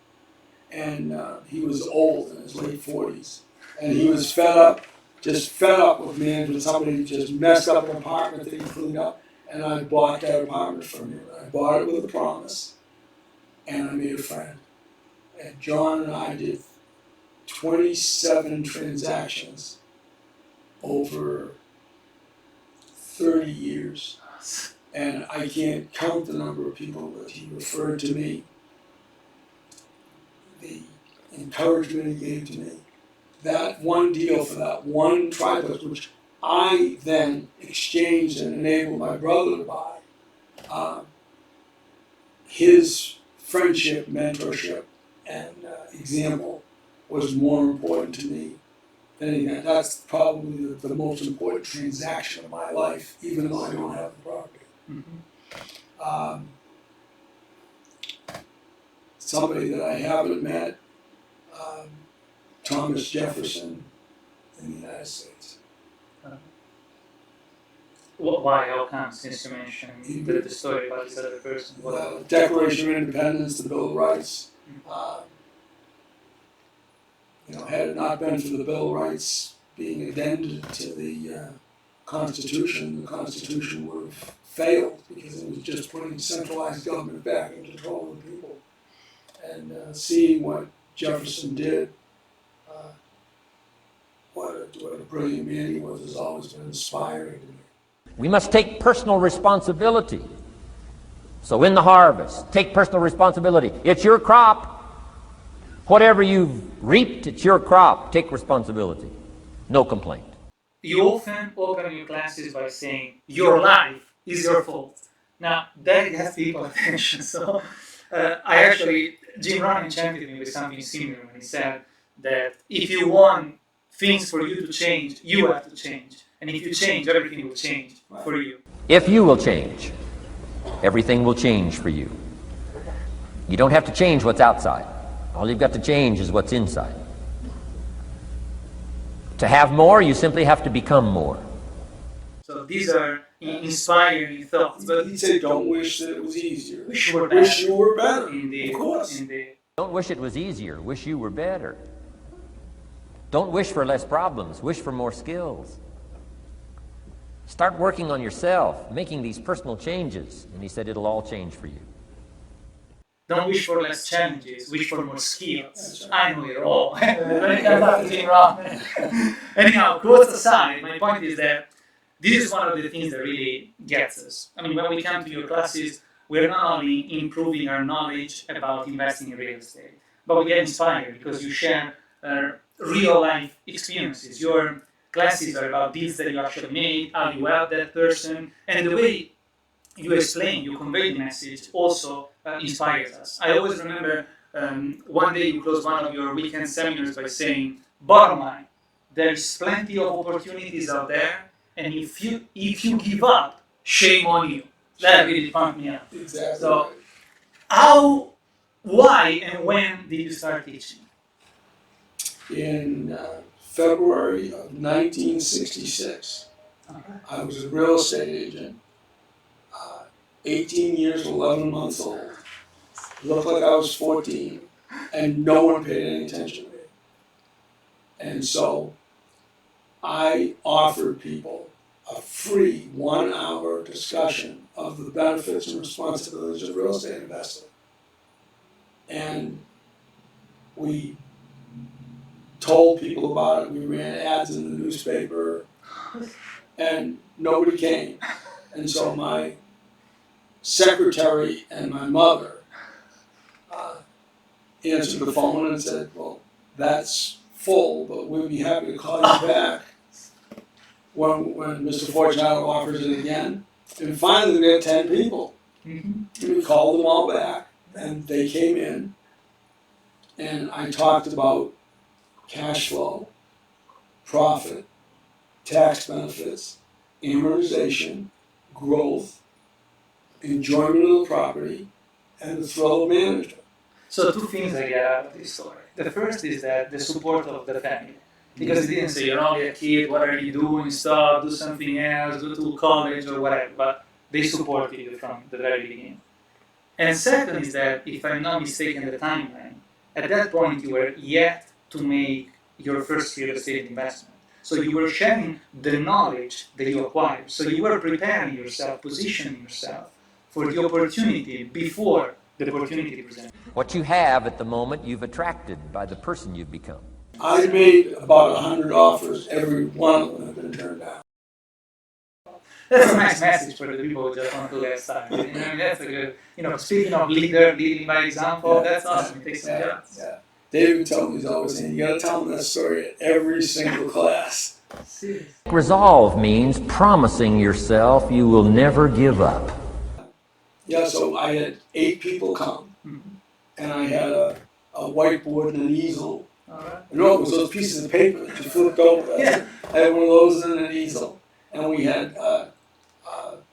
And he was old, in his late 40s. And he was fed up with managing somebody who just messed up an apartment that he cleaned up. And I bought that apartment from him. I bought it with a promise. And I made a friend. And John and I did 27 transactions over 30 years. And I can't count the number of people that he referred to me, the encouragement he gave to me. That one deal for that one triplex, which I then exchanged and enabled my brother to buy, his friendship, mentorship, and example was more important to me than anything. That's probably the most important transaction of my life, even though I don't have the property. Somebody that I haven't met, Thomas Jefferson in the United States. Why? How come? Since you mentioned the story about this other person. The Declaration of Independence, the Bill of Rights. Had it not been for the Bill of Rights being addended to the Constitution would have failed because it was just putting centralized government back in control of the people. And seeing what Jefferson did, what a brilliant man he was, has always been inspiring to me. We must take personal responsibility. So in the harvest, take personal responsibility. It's your crop. Whatever you've reaped, it's your crop. Take responsibility. No complaint. You often open your classes by saying, your life is your fault. Now, that gets people's attention. So, Jim Rohn enchanted me with something similar when he said that if you want things for you to change, you have to change. And if you change, everything will change for you. If you will change, everything will change for you. You don't have to change what's outside. All you've got to change is what's inside. To have more, you simply have to become more. So these are inspiring thoughts. But He'd say, don't wish that it was easier. Wish you were better. Wish you were better. Indeed. Of course. Indeed. Don't wish it was easier. Wish you were better. Don't wish for less problems. Wish for more skills. Start working on yourself, making these personal changes. And he said it'll all change for you. Don't wish for less challenges, wish for more skills. I know you're all. Anyhow, quotes aside, my point is that this is one of the things that really gets us. I mean, when we come to your classes, we're not only improving our knowledge about investing in real estate, but we get inspired because you share real life experiences. Your classes are about deals that you actually made, how you help that person, and the way you explain, you convey the message also inspires us. I always remember one day you closed one of your weekend seminars by saying, bottom line, there's plenty of opportunities out there, and if you give up, shame on you. That really pumped me up. Exactly. So, how, why, and when did you start teaching? In February of 1966, I was a real estate agent, 18 years, 11 months old. Looked like I was 14, and no one paid any attention to me. And so I offered people a free 1-hour discussion of the benefits and responsibilities of real estate investing. And we told people about it. We ran ads in the newspaper, and nobody came. And so my secretary and my mother answered the phone and said, well, that's full, but we'll be happy to call you back when Mr. Fortunato offers it again. And finally we had 10 people. And we called them all back, and they came in, and I talked about cash flow, profit, tax benefits, amortization, growth, enjoyment of the property, and the thrill of management. So two things I get out of this story. The first is that the support of the family. Because he didn't say, you're only a kid, what are you doing, stop, do something else, go to college or whatever. But they supported you from the very beginning. And second is that, if I'm not mistaken the timeline, at that point you were yet to make your first real estate investment. So you were sharing the knowledge that you acquired. So you were preparing yourself, positioning yourself for the opportunity before the opportunity presented. What you have at the moment, you've attracted by the person you've become. I made about 100 offers. Every one of them have been turned down. That's a nice message for the people who just want to get started. I mean, that's a good, speaking of leading by example, that's awesome. It takes some guts. Yeah. David told me, he's always saying, you gotta tell them that story at every single class. Resolve means promising yourself you will never give up. Yeah, so I had 8 people come, and I had a whiteboard and an easel No, it was those pieces of paper that you flipped over. Yeah. I had one of those and an easel. And we had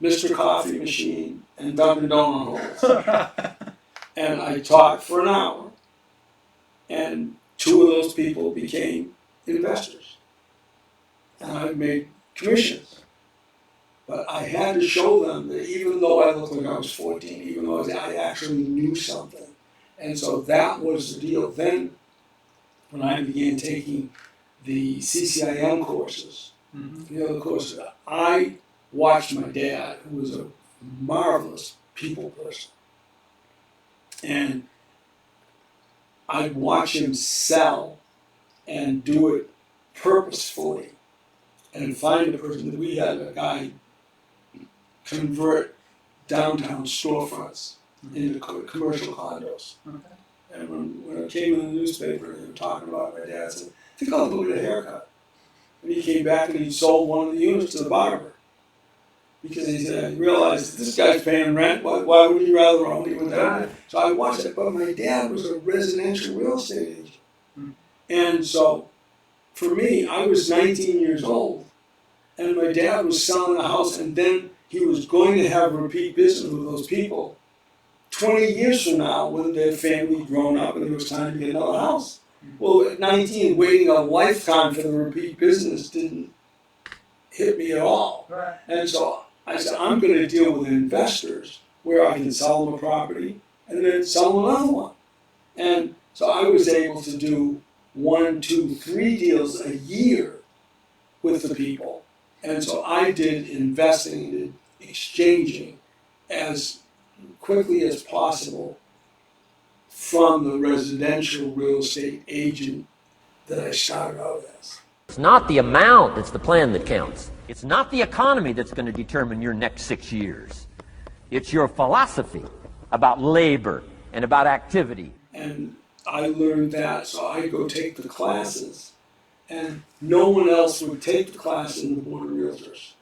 Mr. Coffee Machine and Dunkin' Donut holes. And I taught for an hour. And two of those people became investors. And I made commissions. But I had to show them that even though I looked like I was 14, even though I actually knew something. And so that was the deal. Then, when I began taking the CCIM courses, the other courses, I watched my dad, who was a marvelous people person. And I'd watch him sell and do it purposefully and find a person that we had a guy convert downtown storefronts into commercial condos. And when it came in the newspaper, they were talking about my dad, I said, I think I'll go get a haircut. And he came back and he sold one of the units to the barber. Because he said, he realized this guy's paying rent, why would he rather own it with that? So I watched it, but my dad was a residential real estate agent. And so, for me, I was 19 years old, and my dad was selling a house, and then he was going to have repeat business with those people 20 years from now when their family grown up and it was time to get another house. Well, at 19, waiting a lifetime for the repeat business didn't hit me at all. Right. And so I said, I'm going to deal with investors where I can sell them a property and then sell them another one. And so I was able to do 1, 2, 3 deals a year with the people. And so I did investing, did exchanging as quickly as possible from the residential real estate agent that I started out as. It's not the amount that's the plan that counts. It's not the economy that's going to determine your next 6 years. It's your philosophy about labor and about activity. And I learned that, so I go take the classes, and no one else would take the classes in the Board of Realtors.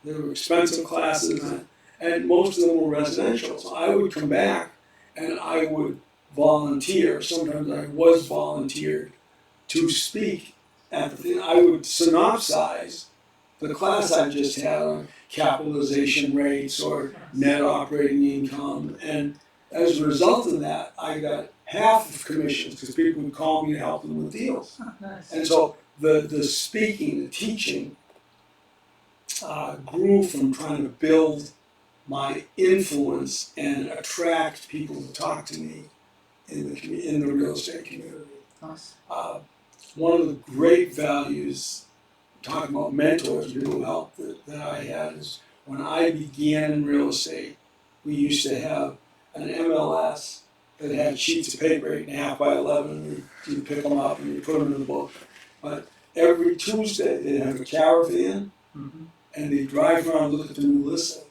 They were expensive classes, and most of them were residential. So I would come back, and I would volunteer. Sometimes I was volunteered to speak at the thing. I would synopsize the class I just had on capitalization rates or net operating income, and as a result of that, I got half of commissions because people would call me to help them with deals. Nice. And so the speaking, the teaching grew from trying to build my influence and attract people to talk to me in the real estate community. Nice. One of the great values, talking about mentors, people who helped that I had is when I began in real estate, we used to have an MLS that had sheets of paper 8.5 by 11, and you pick them up and you put them in the book. But every Tuesday they'd have a caravan, and they'd drive around and look at the new listings.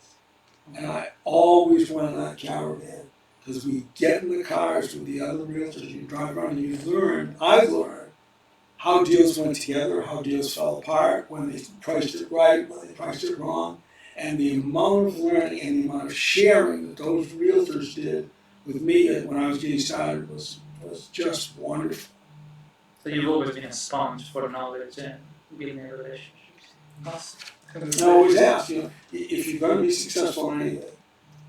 And I always went on that caravan because we get in the cars with the other realtors, you drive around and I learned how deals went together, how deals fell apart, when they priced it right, when they priced it wrong. And the amount of learning and the amount of sharing that those realtors did with me when I was getting started was just wonderful. So you've always been a sponge for knowledge and building relationships. Awesome. And I always ask, if you're going to be successful in anything,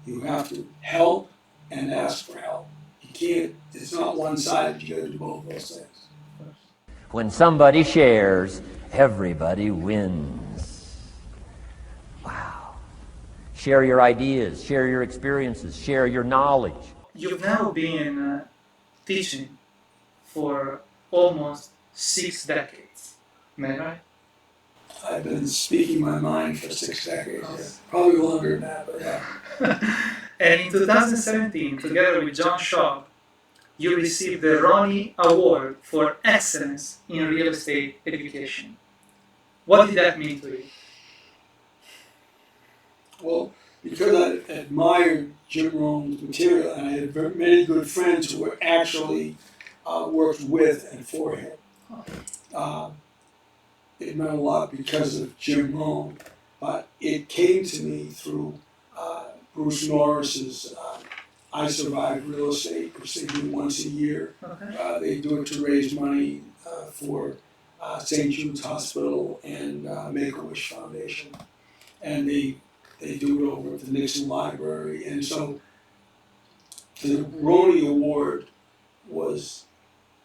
you have to help and ask for help. You can't, it's not one-sided, you got to do both those things. When somebody shares, everybody wins. Wow. Share your ideas, share your experiences, share your knowledge. You've now been teaching for almost 6 decades. Am I right? I've been speaking my mind for 6 decades, yeah. Probably longer than that, but yeah. And in 2017, together with John Shaw, you received the Ronnie Award for Excellence in Real Estate Education. What did that mean to you? Well, because I admired Jim Rohn's material, and I had many good friends who were actually worked with and for him. It meant a lot because of Jim Rohn, but it came to me through Bruce Norris's I Survive Real Estate, which they do once a year. Okay. They do it to raise money for St. Jude's Hospital and Make-A-Wish Foundation. And they do it over at the Nixon Library. And so the Roney Award was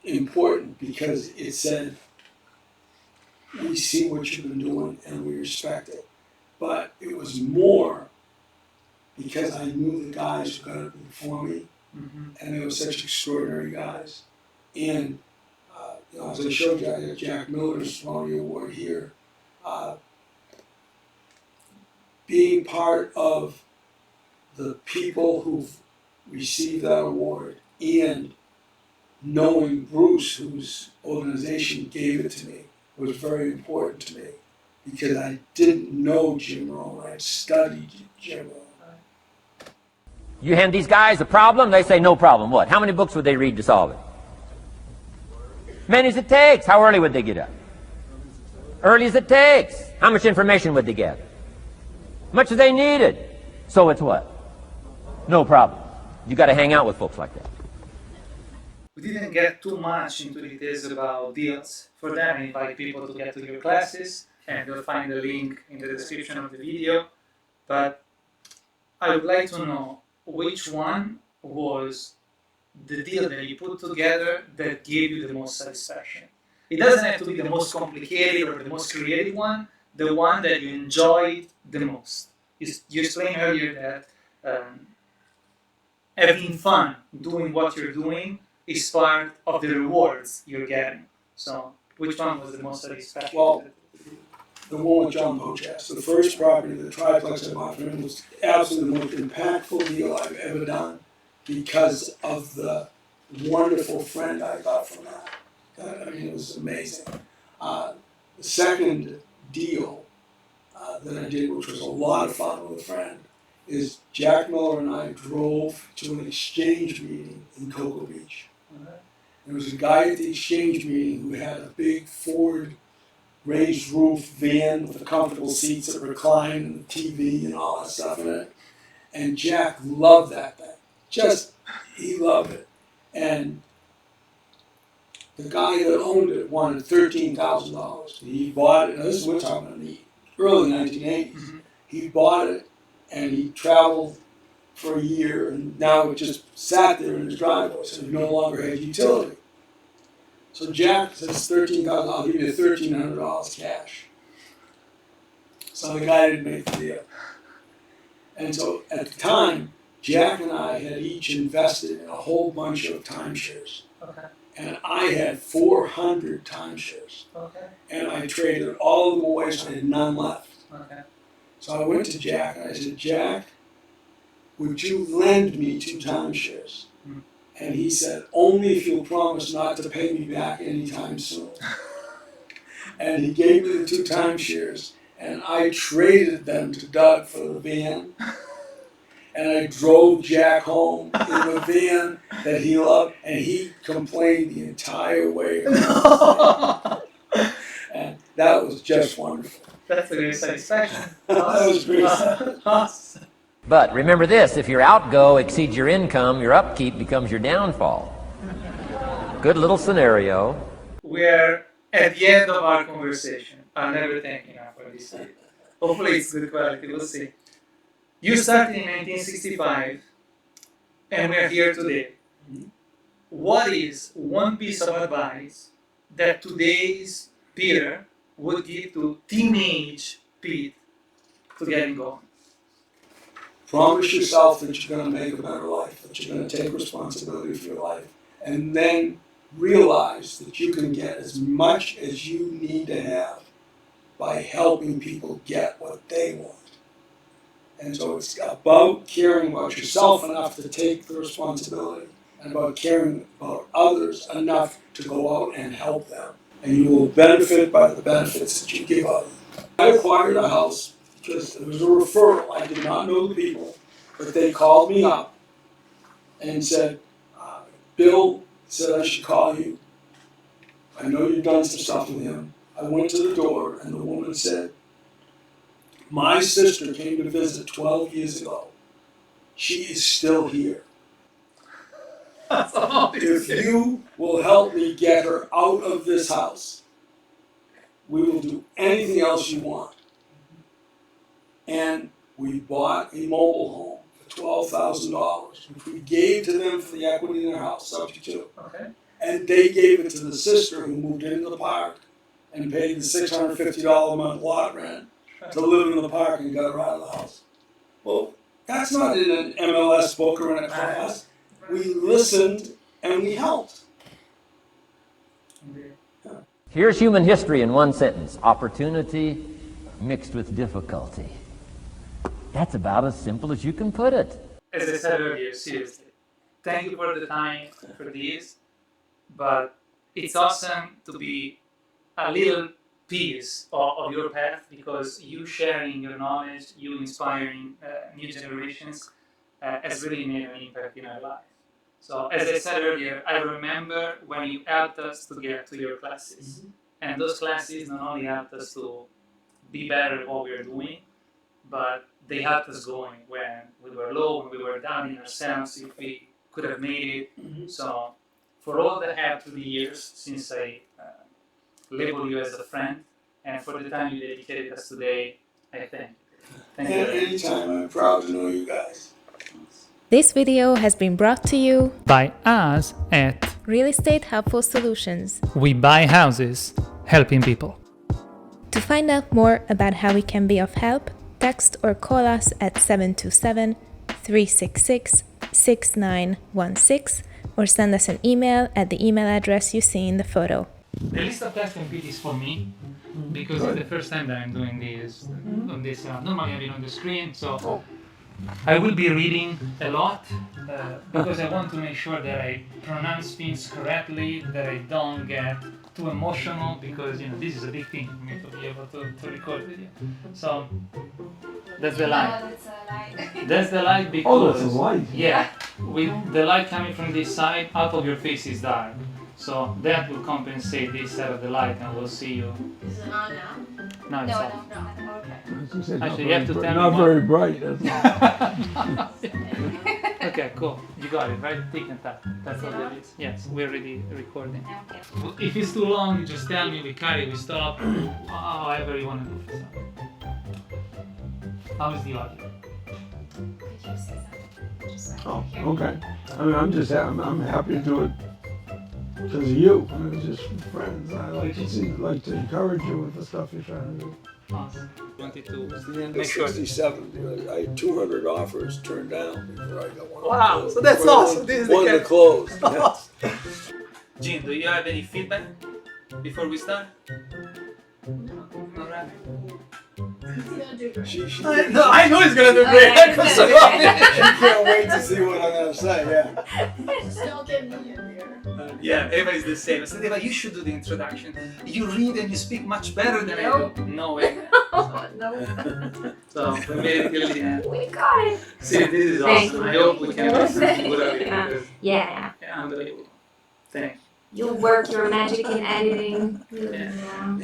important because it said, we see what you've been doing and we respect it. But it was more because I knew the guys who got it before me, and they were such extraordinary guys. And as I showed you, I had Jack Miller's Roney Award here. Being part of the people who've received that award and knowing Bruce, whose organization gave it to me, was very important to me because I didn't know Jim Rohn. I'd studied Jim Rohn. You hand these guys a problem, they say no problem. What? How many books would they read to solve it? Many as it takes. How early would they get up? Early as it takes. How much information would they get? Much as they needed. So it's what? No problem. You got to hang out with folks like that. We didn't get too much into details about deals. For that, I invite people to get to your classes, and you'll find the link in the description of the video. But I would like to know which one was the deal that you put together that gave you the most satisfaction. It doesn't have to be the most complicated or the most creative one, the one that you enjoyed the most. You explained earlier that having fun doing what you're doing is part of the rewards you're getting. So, which one was the most satisfactory? Well, the one with John Pochas, the first property, the triplex I bought for him, was absolutely the most impactful deal I've ever done because of the wonderful friend I got from that. I mean, it was amazing. The second deal that I did, which was a lot of fun with a friend, is Jack Miller and I drove to an exchange meeting in Cocoa Beach. There was a guy at the exchange meeting who had a big Ford raised roof van with the comfortable seats that recline and the TV and all that stuff in it. And Jack loved that thing. He loved it. And the guy that owned it wanted $13,000. He bought it, now this is what we're talking about, in the early 1980s. He bought it and he traveled for a year, and now it just sat there in his driveway, so he no longer had utility. So Jack says, $13,000, I'll give you $1,300 cash. So the guy didn't make the deal. And so at the time, Jack and I had each invested in a whole bunch of timeshares. Okay. And I had 400 timeshares. Okay. And I traded all of them away, so I had none left. Okay. So I went to Jack and I said, Jack, would you lend me 2 timeshares? And he said, only if you'll promise not to pay me back anytime soon. And he gave me the 2 timeshares, and I traded them to Doug for the van. And I drove Jack home in the van that he loved, and he complained the entire way. And that was just wonderful. That's a great satisfaction. That was great. Awesome. But remember this, if your outgo exceeds your income, your upkeep becomes your downfall. Good little scenario. We're at the end of our conversation. I'll never thank you enough for this. Hopefully it's good quality, we'll see. You started in 1965, and we're here today. What is one piece of advice that today's Peter would give to teenage Pete to get going? Promise yourself that you're going to make a better life, that you're going to take responsibility for your life, and then realize that you can get as much as you need to have by helping people get what they want. And so it's about caring about yourself enough to take the responsibility, and about caring about others enough to go out and help them. And you will benefit by the benefits that you give others. I acquired a house because it was a referral. I did not know the people, but they called me up and said, Bill said I should call you. I know you've done some stuff with him. I went to the door, and the woman said, my sister came to visit 12 years ago. She is still here. If you will help me get her out of this house, we will do anything else you want. And we bought a mobile home for $12,000, which we gave to them for the equity in their house, subject to. Okay. And they gave it to the sister who moved into the park and paid the $650 a month lot rent to live in the park and got her out of the house. Well, that's not in an MLS book or in a class. We listened and we helped. Here's human history in one sentence. Opportunity mixed with difficulty. That's about as simple as you can put it. As I said earlier, seriously, thank you for the time for this, but it's awesome to be a little piece of your path, because you sharing your knowledge, you inspiring new generations has really made an impact in our life. So as I said earlier, I remember when you helped us to get to your classes. And those classes not only helped us to be better at what we were doing, but they helped us going when we were low, when we were doubting ourselves if we could have made it. So for all that happened through the years since I labeled you as a friend, and for the time you dedicated us today, I thank you. Thank you. And anytime, I'm proud to know you guys. This video has been brought to you By us at Real Estate Helpful Solutions. We Buy Houses, helping people. To find out more about how we can be of help, text or call us at 727-366-6916 or send us an email at the email address you see in the photo. The list of class compete is for me, because it's the first time that I'm doing this on this. Normally I've been on the screen, so I will be reading a lot because I want to make sure that I pronounce things correctly, that I don't get too emotional, because this is a big thing for me to be able to record with you. So that's the light. That's a light. That's the light because Oh, that's a light. Yeah, with the light coming from this side, half of your face is dark. So that will compensate this side of the light, and we'll see you. Is it on now? No, it's off. No. Okay. Actually, you have to tell me Not more. very bright. That's all. Okay, cool. You got it, right? Tick and tap. That's what it is. Yes, we're already recording. Okay. If it's too long, you just tell me, we cut it, we stop, however you want to do it. So. How is the audio? Could you say something? Just so I Oh, can hear. okay. I mean, I'm happy to do it because of you. I mean, it's just friends. I like to encourage you with the stuff you're trying to do. Awesome. Wanted to It's the end make of sure. 67. I had 200 offers turned down before I got one. Wow, closed. so that's Before awesome. This is the one kind- to close. Yes. Gene, do you have any feedback before we start? No, right. She No, I know he's gonna do great. Oh, yeah, he's gonna do great. She can't wait to see what I'm gonna say. Yeah. Still get me in here. Yeah, everybody's the same. I said, Eva, you should do the introduction. You read and you speak much better than I do. No way. No. So we made it till the end. We got it. See, this is Thank awesome. you. I hope we can listen to whatever you Yeah. do. Yeah. Yeah, unbelievable. Thanks. You'll work your magic in editing. Yeah. Yeah.